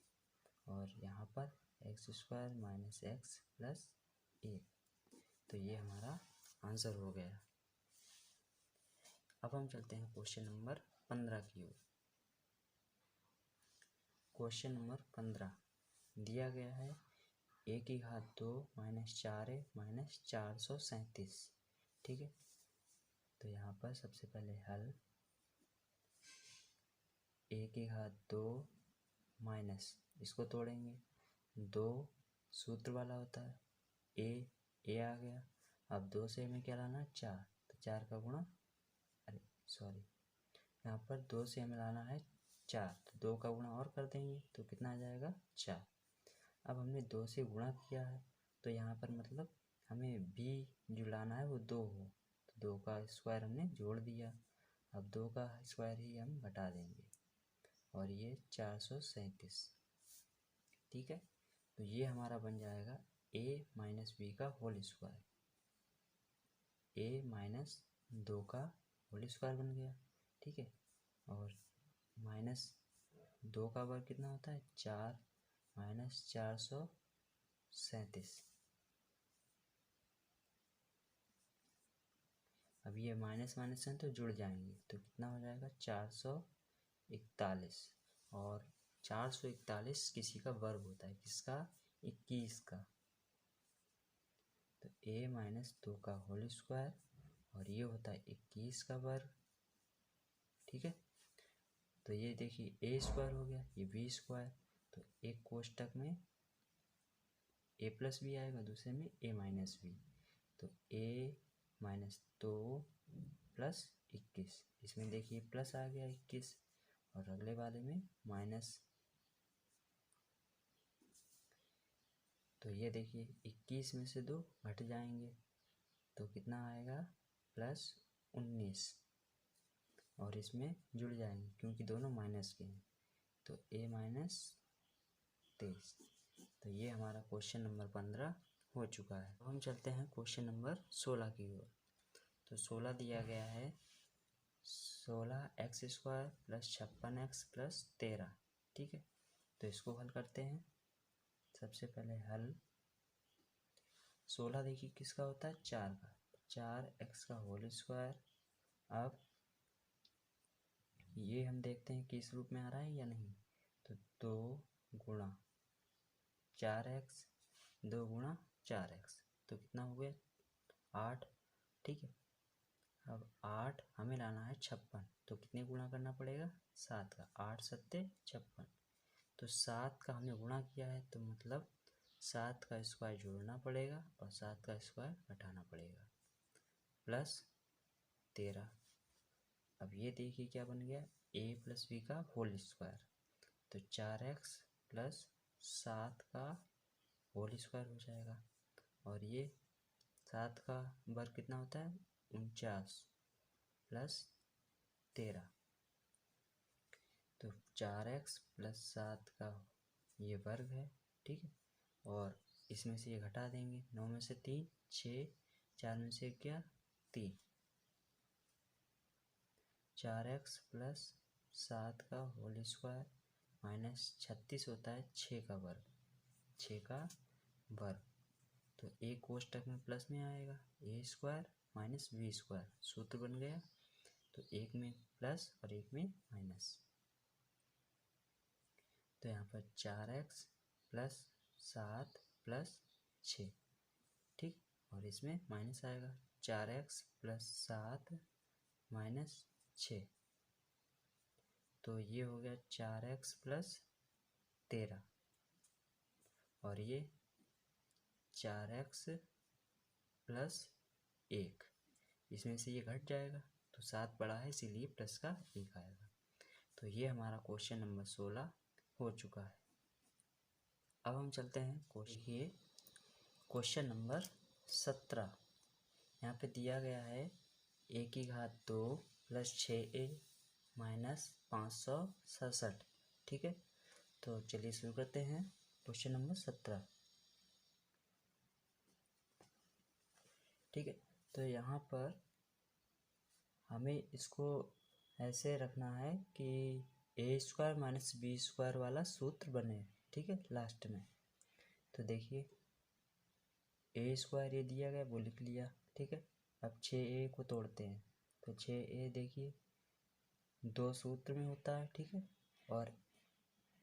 और यहाँ पर X square minus X plus A. तो ये हमारा आंसर हो गया। अब हम चलते हैं क्वेश्चन नंबर 15 की ओर। क्वेश्चन नंबर 15 दिया गया है ए की घात 2 माइनस 4a माइनस 437, ठीक है। तो यहाँ पर सबसे पहले हल, ए की घात 2 माइनस, इसको तोड़ेंगे, 2 सूत्र वाला होता है, ए आ गया। अब 2 से हमें क्या लाना? 4, तो 4 का गुणा, अरे सॉरी, यहाँ पर 2 से हमें लाना है 4, तो 2 का गुणा और कर देंगे तो कितना आ जाएगा? 4। अब हमने 2 से गुणा किया है, तो यहाँ पर मतलब हमें बी जो लाना है वो 2 हो, तो 2 का स्क्वायर हमने जोड़ दिया। अब 2 का स्क्वायर ही हम घटा देंगे, और ये 437, ठीक है। तो ये हमारा बन जाएगा a माइनस बी का होल स्क्वायर, a माइनस 2 का होल स्क्वायर बन गया, ठीक है। और माइनस 2 का वर्ग कितना होता है? 4 माइनस 437। अब ये माइनस माइनस हैं तो जुड़ जाएंगे, तो कितना हो जाएगा? 441। और 441 किसी का वर्ग होता है, किसका? 21 का। तो a माइनस 2 का होल स्क्वायर, और ये होता है 21 का वर्ग, ठीक है। तो ये देखिए a स्क्वायर हो गया, ये b स्क्वायर, तो एक कोष्टक में ए प्लस बी आएगा, दूसरे में ए माइनस बी। तो ए माइनस 2 प्लस 21, इसमें देखिए प्लस आ गया 21, और अगले वाले में माइनस। तो ये देखिए 21 में से 2 घट जाएंगे तो कितना आएगा, प्लस 19, और इसमें जुड़ जाएंगे क्योंकि दोनों माइनस के हैं, तो a माइनस 23। तो ये हमारा क्वेश्चन नंबर 15 हो चुका है। अब हम चलते हैं क्वेश्चन नंबर 16 की ओर। तो 16 दिया गया है 16x² प्लस 56x प्लस 13, ठीक है। तो इसको हल करते हैं। सबसे पहले हल, 16 देखिए किसका होता है, 4 का, 4x का होल स्क्वायर। अब ये हम देखते हैं कि इस रूप में आ रहा है या नहीं। तो 2 गुणा 4x, 2 गुणा 4x, तो कितना हो गया, 8, ठीक है। अब 8 हमें लाना है 56, तो कितने गुणा करना पड़ेगा, 7 का, 8 सत्ते 56। तो 7 का हमने गुणा किया है, तो मतलब 7 का स्क्वायर जोड़ना पड़ेगा और 7 का स्क्वायर घटाना पड़ेगा, प्लस 13। अब ये देखिए क्या बन गया, a प्लस बी का होल स्क्वायर। तो 4x प्लस 7 का होल स्क्वायर हो जाएगा, और ये 7 का वर्ग कितना होता है, 49 प्लस 13। तो 4x प्लस 7 का ये वर्ग है, ठीक है। और इसमें से ये घटा देंगे, 9 में से 3 6, 4 में से क्या 3, 4x प्लस 7 का होल स्क्वायर माइनस 36 होता है 6 का वर्ग, 6 का वर्ग। तो एक कोष्टक में प्लस में आएगा, ए स्क्वायर माइनस बी स्क्वायर, सूत्र बन गया। तो एक में प्लस और एक में माइनस। तो यहाँ पर 4x प्लस 7 प्लस 6, ठीक, और इसमें माइनस आएगा, 4x प्लस 7 माइनस 6। तो ये हो गया 4x प्लस 13, और ये 4x प्लस 1, इसमें से ये घट जाएगा, तो 7 बड़ा है इसीलिए प्लस का 1 आएगा। तो ये हमारा क्वेश्चन नंबर 16 हो चुका है। अब हम चलते हैं क्वेश्चन नंबर 17। यहाँ पे दिया गया है a की घात 2 प्लस 6a माइनस 567, ठीक है। तो चलिए शुरू करते हैं क्वेश्चन नंबर 17, ठीक है। तो यहाँ पर हमें इसको ऐसे रखना है कि ए स्क्वायर माइनस बी स्क्वायर वाला सूत्र बने, ठीक है, लास्ट में। तो देखिए ए स्क्वायर ये दिया गया वो लिख लिया, ठीक है। अब 6a को तोड़ते हैं, तो 6a देखिए 2 सूत्र में होता है, ठीक है। और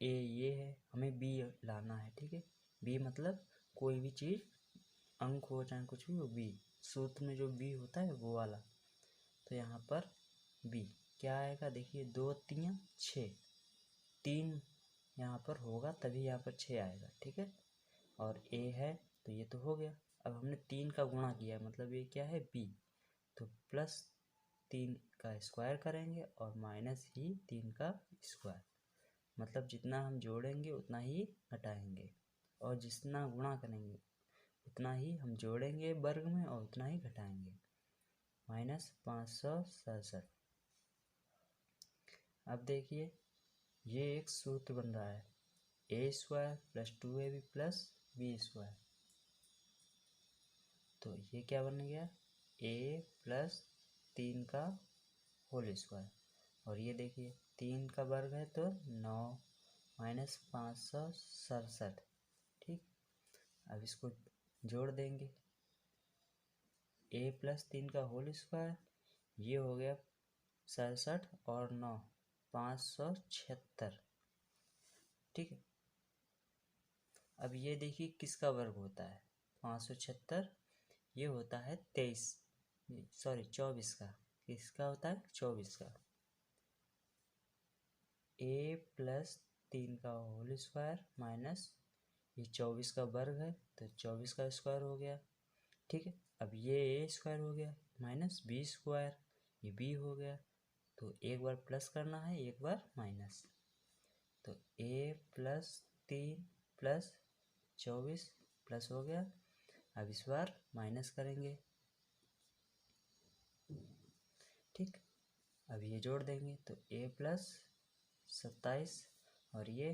a ये है, हमें b लाना है, ठीक है। b मतलब कोई भी चीज़, अंक हो चाहे कुछ भी हो, b सूत्र में जो b होता है वो वाला। तो यहाँ पर b क्या आएगा, देखिए 2 3 6, 3 यहाँ पर होगा तभी यहाँ पर 6 आएगा, ठीक है। और a है तो ये तो हो गया। अब हमने 3 का गुणा किया मतलब ये क्या है, b, तो प्लस 3 का स्क्वायर करेंगे और माइनस ही 3 का स्क्वायर, मतलब जितना हम जोड़ेंगे उतना ही घटाएंगे, और जितना गुणा करेंगे उतना ही हम जोड़ेंगे वर्ग में और उतना ही घटाएंगे, माइनस 567। अब देखिए ये एक सूत्र बन रहा है, A square plus 2ab plus B square. तो ये क्या बन गया, a प्लस 3 का होल स्क्वायर, और ये देखिए 3 का वर्ग है तो 9 माइनस 567, ठीक। अब इसको जोड़ देंगे, a प्लस 3 का होल स्क्वायर, ये हो गया 67 और 9 576, ठीक है। अब ये देखिए किसका वर्ग होता है, 576 ये होता है 24 का, किसका होता है 24 का। a प्लस 3 का होल स्क्वायर माइनस ये 24 का वर्ग है तो 24 का स्क्वायर हो गया। ठीक है, अब ये ए स्क्वायर हो गया माइनस बी स्क्वायर, ये बी हो गया। तो एक बार प्लस करना है, एक बार माइनस। तो ए प्लस 3 प्लस 24 प्लस हो गया। अब इस बार माइनस करेंगे। ठीक, अब ये जोड़ देंगे तो ए प्लस 27 और ये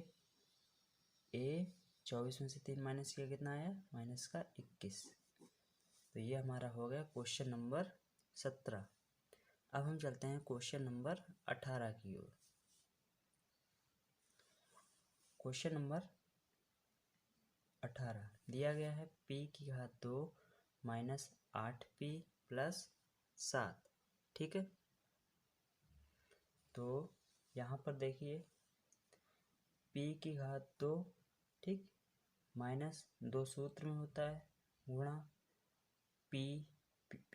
ए 24 में से 3 माइनस किया कितना आया, माइनस का 21। तो ये हमारा हो गया क्वेश्चन नंबर 17। अब हम चलते हैं क्वेश्चन नंबर 18 की ओर। क्वेश्चन नंबर 18 दिया गया है p की घात 2 माइनस 8p प्लस 7। ठीक है, तो यहाँ पर देखिए p की घात 2, ठीक, माइनस 2 सूत्र में होता है, गुणा p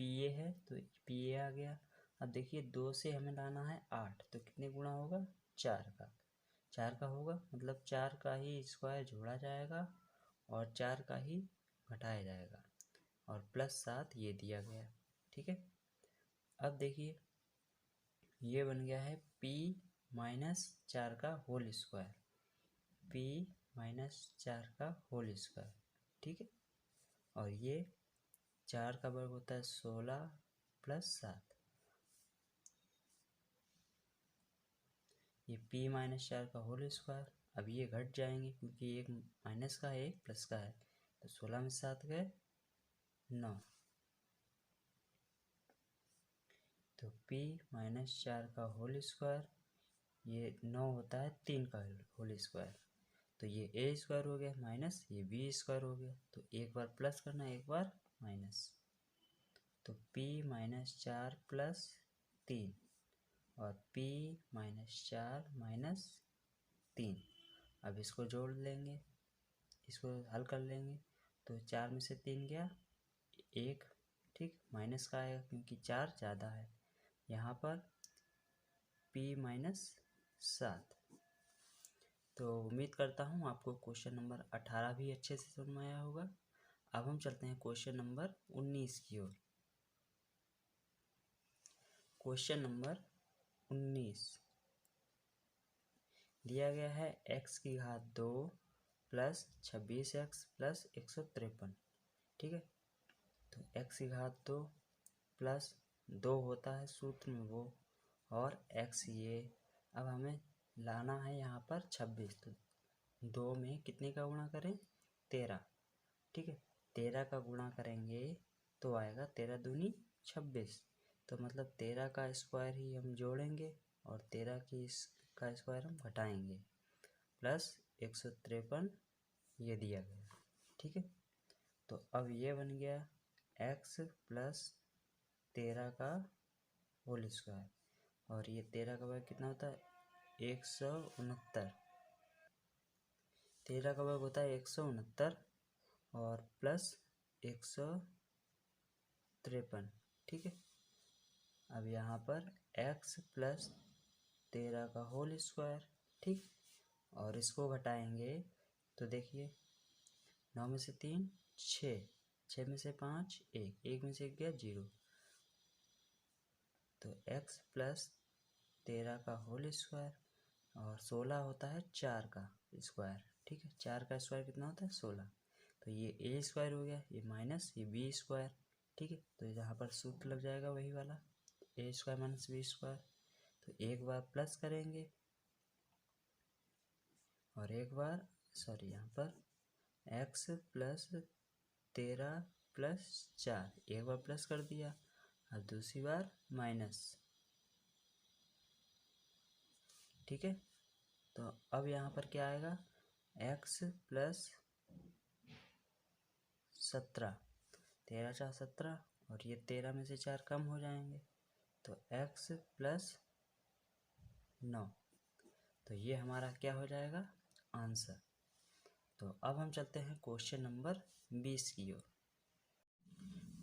ए है तो p ए आ गया। अब देखिए 2 से हमें लाना है 8, तो कितने गुणा होगा, 4 का होगा, मतलब 4 का ही स्क्वायर जोड़ा जाएगा और 4 का ही घटाया जाएगा और प्लस 7 ये दिया गया। ठीक है, अब देखिए ये बन गया है p माइनस 4 का होल स्क्वायर, p माइनस 4 का होल स्क्वायर। ठीक है, और ये 4 का वर्ग होता है 16 प्लस 7, ये p माइनस 4 का होल स्क्वायर। अब ये घट जाएंगे क्योंकि एक माइनस का है एक प्लस का है, तो 16 में 7 गए 9। तो p माइनस 4 का होल स्क्वायर, ये 9 होता है 3 का होल स्क्वायर, तो ये a स्क्वायर हो गया माइनस ये b स्क्वायर हो गया। तो एक बार प्लस करना एक बार माइनस, तो p माइनस 4 प्लस 3 और p माइनस 4 माइनस 3। अब इसको जोड़ लेंगे, इसको हल कर लेंगे, तो 4 में से 3 गया 1, ठीक, माइनस का आएगा क्योंकि 4 ज़्यादा है। यहाँ पर p माइनस 7। तो उम्मीद करता हूँ आपको क्वेश्चन नंबर 18 भी अच्छे से समझ में आया होगा। अब हम चलते हैं क्वेश्चन नंबर 19 की ओर। क्वेश्चन नंबर 19 दिया गया है x की घात 2 प्लस 26x प्लस 153। ठीक है, तो x की घात 2 प्लस 2 होता है सूत्र में वो, और x ये, अब हमें लाना है यहाँ पर 26, तो 2 में कितने का गुणा करें, 13। ठीक है, 13 का गुणा करेंगे तो आएगा 13 दूनी 26, तो मतलब 13 का स्क्वायर ही हम जोड़ेंगे और 13 का स्क्वायर हम घटाएंगे, प्लस 153 ये दिया गया। ठीक है, तो अब ये बन गया x प्लस 13 का होल स्क्वायर, और ये 13 का वर्ग कितना होता है, 169। 13 का वर्ग होता है 169 और प्लस 153। ठीक है, अब यहाँ पर x प्लस 13 का होल स्क्वायर, ठीक, और इसको घटाएंगे तो देखिए 9 में से 3 6, 6 में से 5 1, 1 में से 1 गया 0, तो x प्लस 13 का होल स्क्वायर और 16 होता है 4 का स्क्वायर। ठीक है, 4 का स्क्वायर कितना होता है 16, तो ये a स्क्वायर हो गया, ये माइनस ये b स्क्वायर। ठीक है, तो यहाँ पर सूत्र लग जाएगा वही वाला, a square minus b square. तो एक बार प्लस करेंगे और एक बार यहाँ पर x प्लस 13 प्लस 4, एक बार प्लस कर दिया, अब दूसरी बार माइनस। ठीक है, तो अब यहाँ पर क्या आएगा, x प्लस 17, 13 4 17, और ये 13 में से 4 कम हो जाएंगे, तो x प्लस 9। तो ये हमारा क्या हो जाएगा, आंसर। तो अब हम चलते हैं क्वेश्चन नंबर 20 की ओर।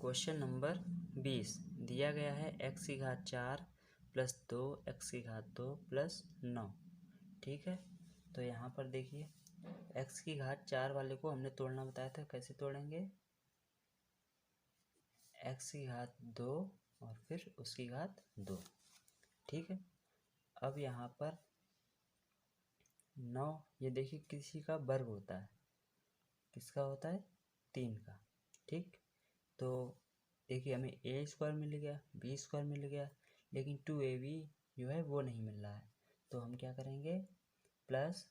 क्वेश्चन नंबर 20 दिया गया है x की घात 4 प्लस 2 x की घात 2 प्लस 9। ठीक है, तो यहाँ पर देखिए x की घात 4 वाले को हमने तोड़ना बताया था, कैसे तोड़ेंगे, x की घात 2 और फिर उसकी घात 2, ठीक है। अब यहाँ पर 9, ये देखिए किसी का वर्ग होता है, किसका होता है, 3 का, ठीक। तो देखिए हमें a स्क्वायर मिल गया, b स्क्वायर मिल गया, लेकिन 2ab जो है वो नहीं मिल रहा है। तो हम क्या करेंगे, प्लस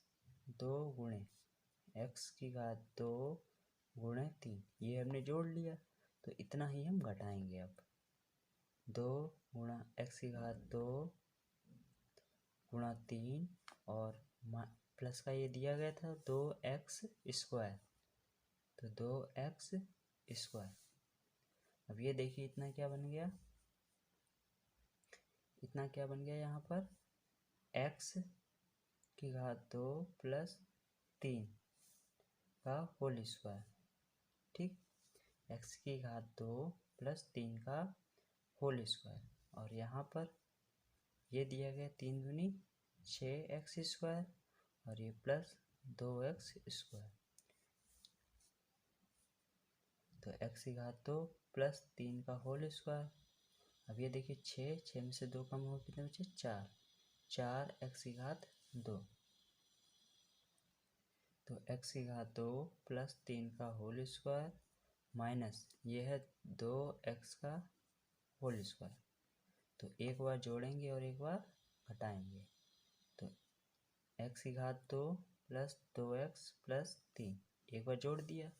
2 गुणे x की घात 2 गुणे 3, ये हमने जोड़ लिया, तो इतना ही हम घटाएंगे। अब 2 गुणा x की घात 2 गुणा 3 और प्लस का ये दिया गया था 2x स्क्वायर, तो 2x स्क्वायर। अब ये देखिए इतना क्या बन गया, इतना क्या बन गया यहाँ पर, x की घात 2 प्लस 3 का होल स्क्वायर, ठीक। x की घात 2 प्लस 3 का होल स्क्वायर, और यहाँ पर ये दिया गया 3 दूनी 6x स्क्वायर और ये प्लस 2x स्क्वायर, तो x की घात 2 प्लस 3 का होल स्क्वायर। अब ये देखिए 6 में से 2 कम हो कितने बचे, 4 x की घात 2, तो x की घात 2 प्लस 3 का होल स्क्वायर माइनस ये है 2x का होल स्क्वायर, तो एक बार जोड़ेंगे और एक बार घटाएंगे, तो x की घात 2 प्लस 2x प्लस 3, एक बार जोड़ दिया,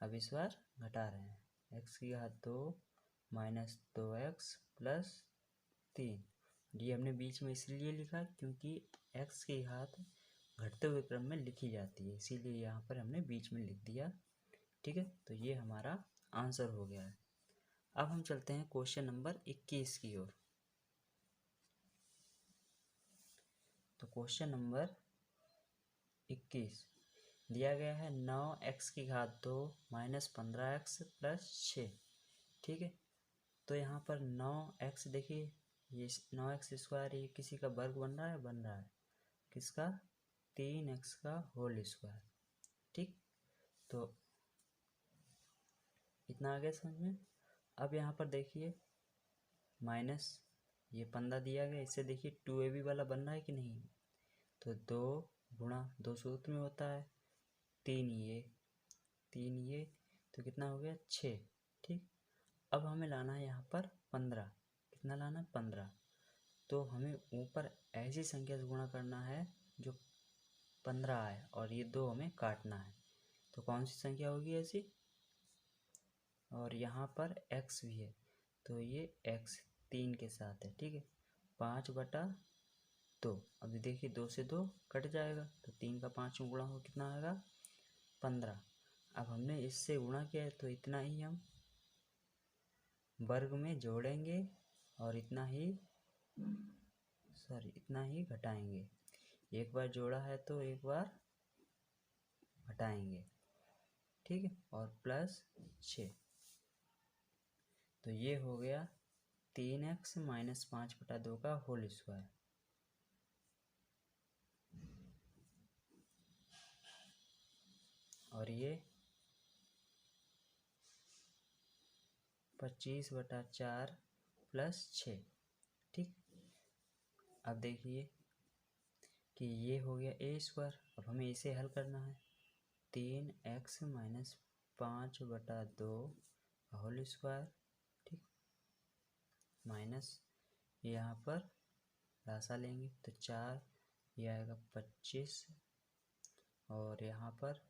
अब इस बार घटा रहे हैं, x की घात 2 माइनस 2x प्लस 3, ये हमने बीच में इसलिए लिखा क्योंकि x की घात घटते हुए क्रम में लिखी जाती है, इसीलिए यहाँ पर हमने बीच में लिख दिया, ठीक है। तो ये हमारा आंसर हो गया है। अब हम चलते हैं क्वेश्चन नंबर 21 की ओर। तो क्वेश्चन नंबर 21 दिया गया है 9x की घात 2 माइनस 15x प्लस 6, ठीक है। तो यहाँ पर 9x देखिए, ये 9x स्क्वायर ये किसी का वर्ग बन रहा है, बन रहा है किसका, 3x का होल स्क्वायर, ठीक। तो इतना आ गया समझ में। अब यहाँ पर देखिए माइनस ये 15 दिया गया, इससे देखिए 2ab वाला बन रहा है कि नहीं, तो 2 गुणा 2 सूत्र में होता है, 3 ये तो कितना हो गया 6, ठीक। अब हमें लाना है यहाँ पर 15, कितना लाना है 15, तो हमें ऊपर ऐसी संख्या से गुणा करना है जो 15 आए और ये 2 हमें काटना है, तो कौन सी संख्या होगी ऐसी, और यहाँ पर x भी है, तो ये x 3 के साथ है, ठीक है। 5/2, अभी देखिए 2 से 2 कट जाएगा, तो 3 का 5 में गुणा हो कितना आएगा 15। अब हमने इससे गुणा किया है तो इतना ही हम वर्ग में जोड़ेंगे और इतना ही घटाएंगे, एक बार जोड़ा है तो एक बार घटाएंगे, ठीक है, और प्लस 6, तो ये हो गया 3x माइनस 5/2 का होल स्क्वायर, और ये 25/4 प्लस 6, ठीक। अब देखिए कि ये हो गया a स्क्वायर, अब हमें इसे हल करना है, 3x माइनस 5/2 होल स्क्वायर, ठीक, माइनस यहाँ पर राशा लेंगे तो 4, ये आएगा 25, और यहाँ पर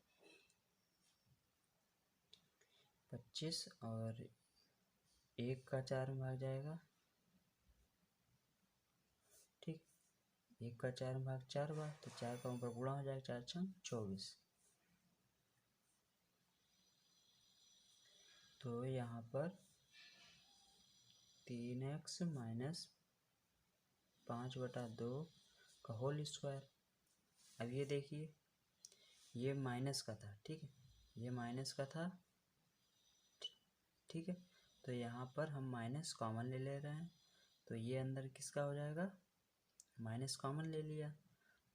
25 और 1 का 4 में भाग जाएगा, ठीक, 1 का 4 में भाग 4 बार, तो 4 का ऊपर गुणा हो जाएगा, 4 छंग 24, तो यहाँ पर 3x माइनस 5/2 का होल स्क्वायर। अब ये देखिए ये माइनस का था, ठीक है, ये माइनस का था, ठीक है, तो यहाँ पर हम माइनस कॉमन ले रहे हैं, तो ये अंदर किसका हो जाएगा, माइनस कॉमन ले लिया,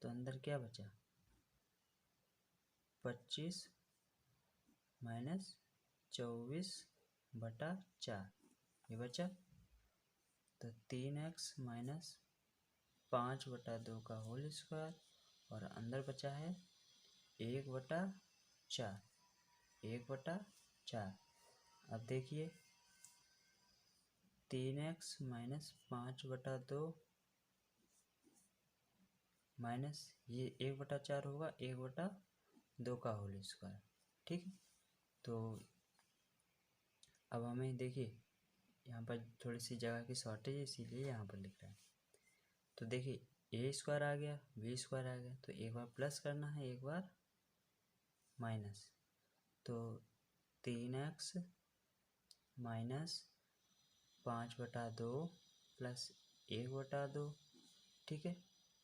तो अंदर क्या बचा 25 माइनस 24/4 ये बचा। तो 3x माइनस 5/2 का होल स्क्वायर और अंदर बचा है 1/4 1/4। अब देखिए 3x माइनस 5/2 माइनस ये 1/4 होगा 1/2 का होल स्क्वायर। ठीक है, तो अब हमें देखिए यहाँ पर थोड़ी सी जगह की शॉर्टेज है इसीलिए यहाँ पर लिख रहे हैं। तो देखिए ए स्क्वायर आ गया, बी स्क्वायर आ गया, तो एक बार प्लस करना है एक बार माइनस। तो 3x माइनस 5/2 प्लस 1/2, ठीक है,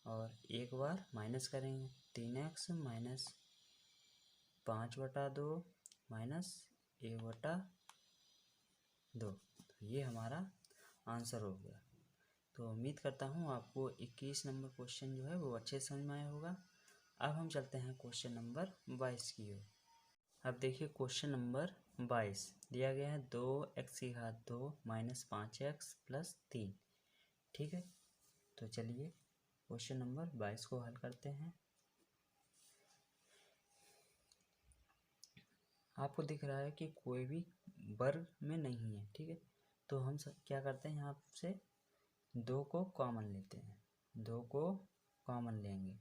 और एक बार माइनस करेंगे 3x माइनस 5/2 माइनस 1/2। तो ये हमारा आंसर हो गया। तो उम्मीद करता हूँ आपको 21 नंबर क्वेश्चन जो है वो अच्छे समझ में आया होगा। अब हम चलते हैं क्वेश्चन नंबर 22 की ओर। अब देखिए क्वेश्चन नंबर 22 दिया गया है 2x² माइनस 5x प्लस 3। ठीक है, तो चलिए क्वेश्चन नंबर 22 को हल करते हैं। आपको दिख रहा है कि कोई भी वर्ग में नहीं है। ठीक है, तो हम सब क्या करते हैं, यहाँ से 2 को कॉमन लेते हैं, 2 को कॉमन लेंगे।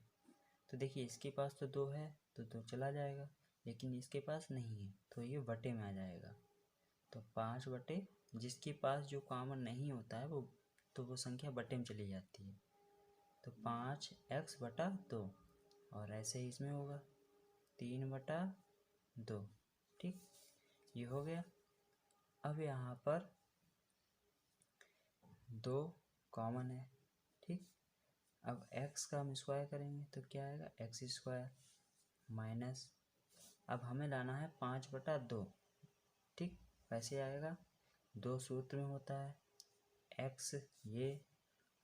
तो देखिए इसके पास तो 2 है तो 2 चला जाएगा, लेकिन इसके पास नहीं है तो ये बटे में आ जाएगा। तो 5 बटे, जिसके पास जो कॉमन नहीं होता है वो संख्या बटे में चली जाती है। तो 5x/2 और ऐसे ही इसमें होगा 3/2। ठीक, ये हो गया। अब यहाँ पर 2 कॉमन है। ठीक, अब x का हम स्क्वायर करेंगे तो क्या आएगा x² माइनस, अब हमें लाना है 5/2। ठीक, कैसे आएगा, 2 सूत्र में होता है x ये।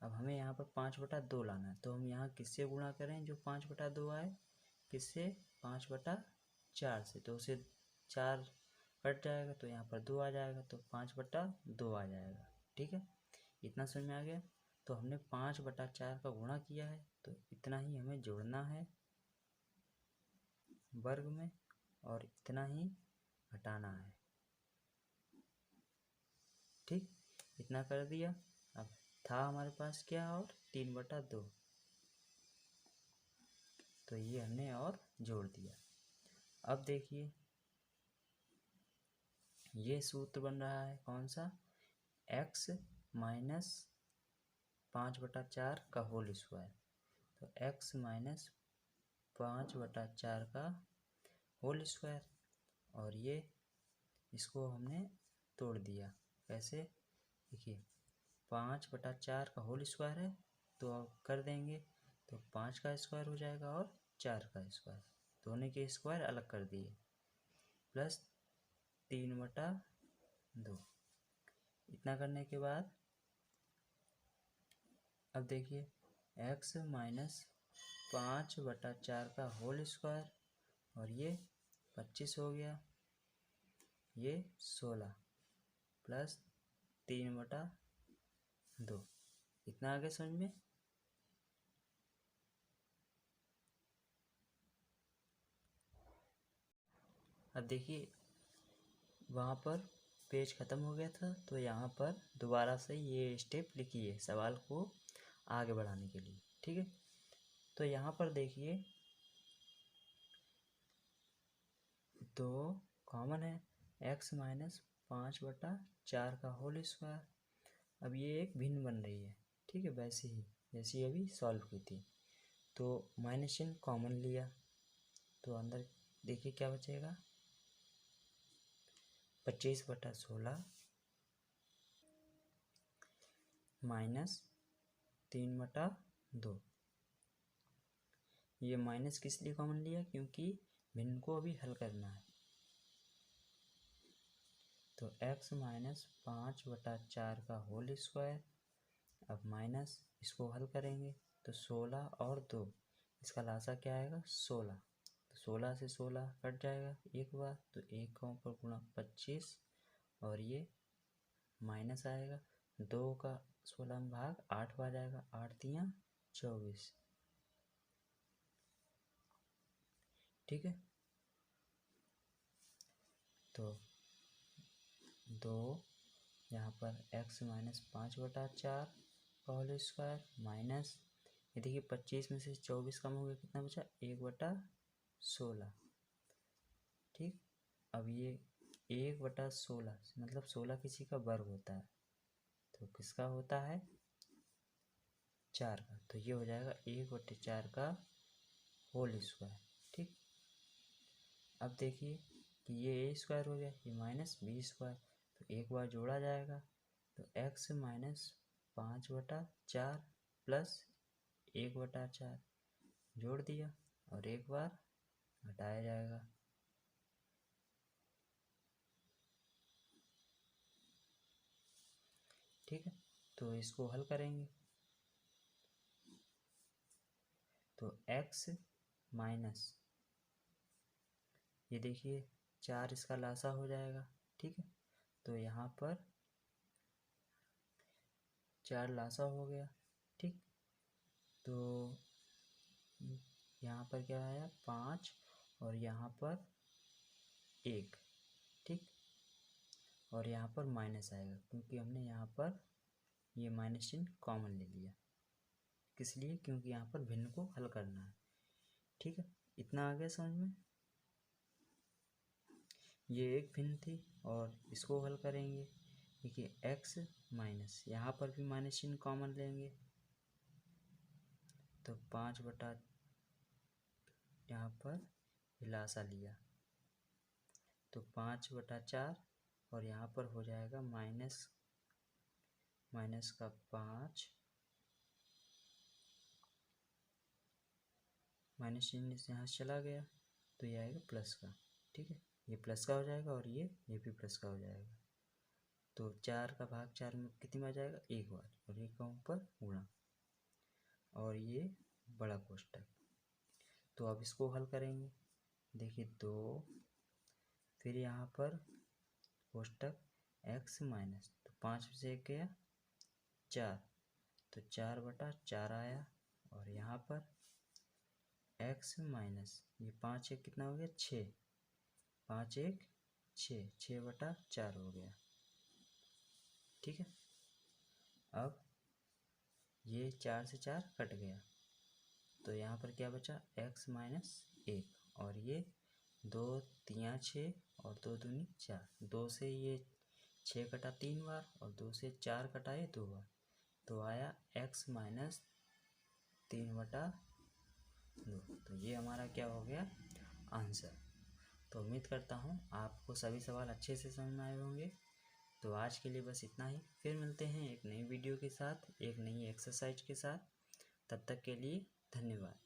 अब हमें यहाँ पर 5/2 लाना है, तो हम यहाँ किससे गुणा करें जो 5/2 आए, किससे 5/4 से, तो उसे 4 कट जाएगा तो यहाँ पर 2 आ जाएगा, तो 5/2 आ जाएगा। ठीक है, इतना समझ में आ गया। तो हमने 5/4 का गुणा किया है तो इतना ही हमें जोड़ना है वर्ग में और इतना ही घटाना है। ठीक, इतना कर दिया। अब था हमारे पास क्या, और 3/2, तो ये हमने और जोड़ दिया। अब देखिए ये सूत्र बन रहा है कौन सा, x माइनस 5/4 का होल स्क्वायर। तो x माइनस 5/4 का होल स्क्वायर, और ये इसको हमने तोड़ दिया। कैसे, देखिए 5/4 का होल स्क्वायर है तो अब कर देंगे तो 5 का स्क्वायर हो जाएगा और 4 का स्क्वायर, दोनों के स्क्वायर अलग कर दिए, प्लस 3/2। इतना करने के बाद अब देखिए x माइनस 5/4 का होल स्क्वायर, और ये 25 हो गया, ये 16 प्लस 3/2। इतना आगे समझ में। अब देखिए वहाँ पर पेज ख़त्म हो गया था तो यहाँ पर दोबारा से ये स्टेप लिखिए सवाल को आगे बढ़ाने के लिए। ठीक है, तो यहाँ पर देखिए 2 कॉमन है, x माइनस 5/4 का होल स्क्वायर। अब ये एक भिन्न बन रही है। ठीक है, वैसे ही जैसी अभी सॉल्व की थी, तो माइनस चिन्ह कॉमन लिया तो अंदर देखिए क्या बचेगा, 25/16 माइनस 3/2। ये माइनस किस लिए कॉमन लिया, क्योंकि भिन्न को अभी हल करना है। तो x माइनस 5/4 का होल स्क्वायर, अब माइनस इसको हल करेंगे तो 16 और 2, इसका लासा क्या आएगा 16, तो तो 16 से 16 कट जाएगा एक बार, तो 1 का ऊपर गुणा 25 और ये माइनस आएगा, 2 का 16 में भाग 8 बार जाएगा, 8 तियाँ 24। ठीक है, तो 2 यहाँ पर x माइनस 5/4 का होल स्क्वायर माइनस, ये देखिए 25 में से 24 कम हो गया, कितना बचा 1/16। ठीक, अब ये 1/16 मतलब 16 किसी का वर्ग होता है, तो किसका होता है 4 का, तो ये हो जाएगा 1/4 का होल स्क्वायर। ठीक, अब देखिए कि ये a स्क्वायर हो गया, ये माइनस b स्क्वायर, तो एक बार जोड़ा जाएगा, तो x माइनस 5/4 प्लस 1/4 जोड़ दिया और एक बार घटाया जाएगा। ठीक है, तो इसको हल करेंगे, तो x माइनस, ये देखिए 4 इसका लासा हो जाएगा। ठीक है, तो यहाँ पर 4 लासा हो गया। ठीक, तो यहाँ पर क्या आया 5 और यहाँ पर 1। ठीक, और यहाँ पर माइनस आएगा क्योंकि हमने यहाँ पर ये माइनस चिन्ह कॉमन ले लिया, किस लिए, क्योंकि यहाँ पर भिन्न को हल करना है। ठीक है, इतना आ गया समझ में। ये एक भिन्न थी और इसको हल करेंगे। देखिए x माइनस, यहाँ पर भी माइनस चिन्ह कॉमन लेंगे, तो 5 यहाँ पर लासा लिया, तो 5/4 और यहाँ पर हो जाएगा माइनस का 5, माइनस चिन्ह यहाँ से चला गया, तो ये आएगा प्लस का। ठीक है, ये प्लस का हो जाएगा और ये भी प्लस का हो जाएगा, तो 4 का भाग 4 में कितनी बार जाएगा एक बार, और एक का ऊपर गुणा और ये बड़ा कोष्टक। तो अब इसको हल करेंगे, देखिए 2, फिर यहाँ पर कोष्टक x माइनस, तो 5 से 1 गया 4, तो 4/4 आया, और यहाँ पर x माइनस, ये 5 1 कितना हो गया 6, 5 1 6, 6/4 हो गया। ठीक है, अब ये 4 से 4 कट गया, तो यहाँ पर क्या बचा x माइनस 1, और ये 2 तियाँ 6 और 2 दूनी 4, 2 से ये 6 कटा 3 बार और 2 से 4 कटाए 2 बार, तो आया x माइनस 3/2। तो ये हमारा क्या हो गया आंसर। तो उम्मीद करता हूँ आपको सभी सवाल अच्छे से समझ में आए होंगे। तो आज के लिए बस इतना ही, फिर मिलते हैं एक नई वीडियो के साथ, एक नई एक्सरसाइज के साथ। तब तक के लिए धन्यवाद।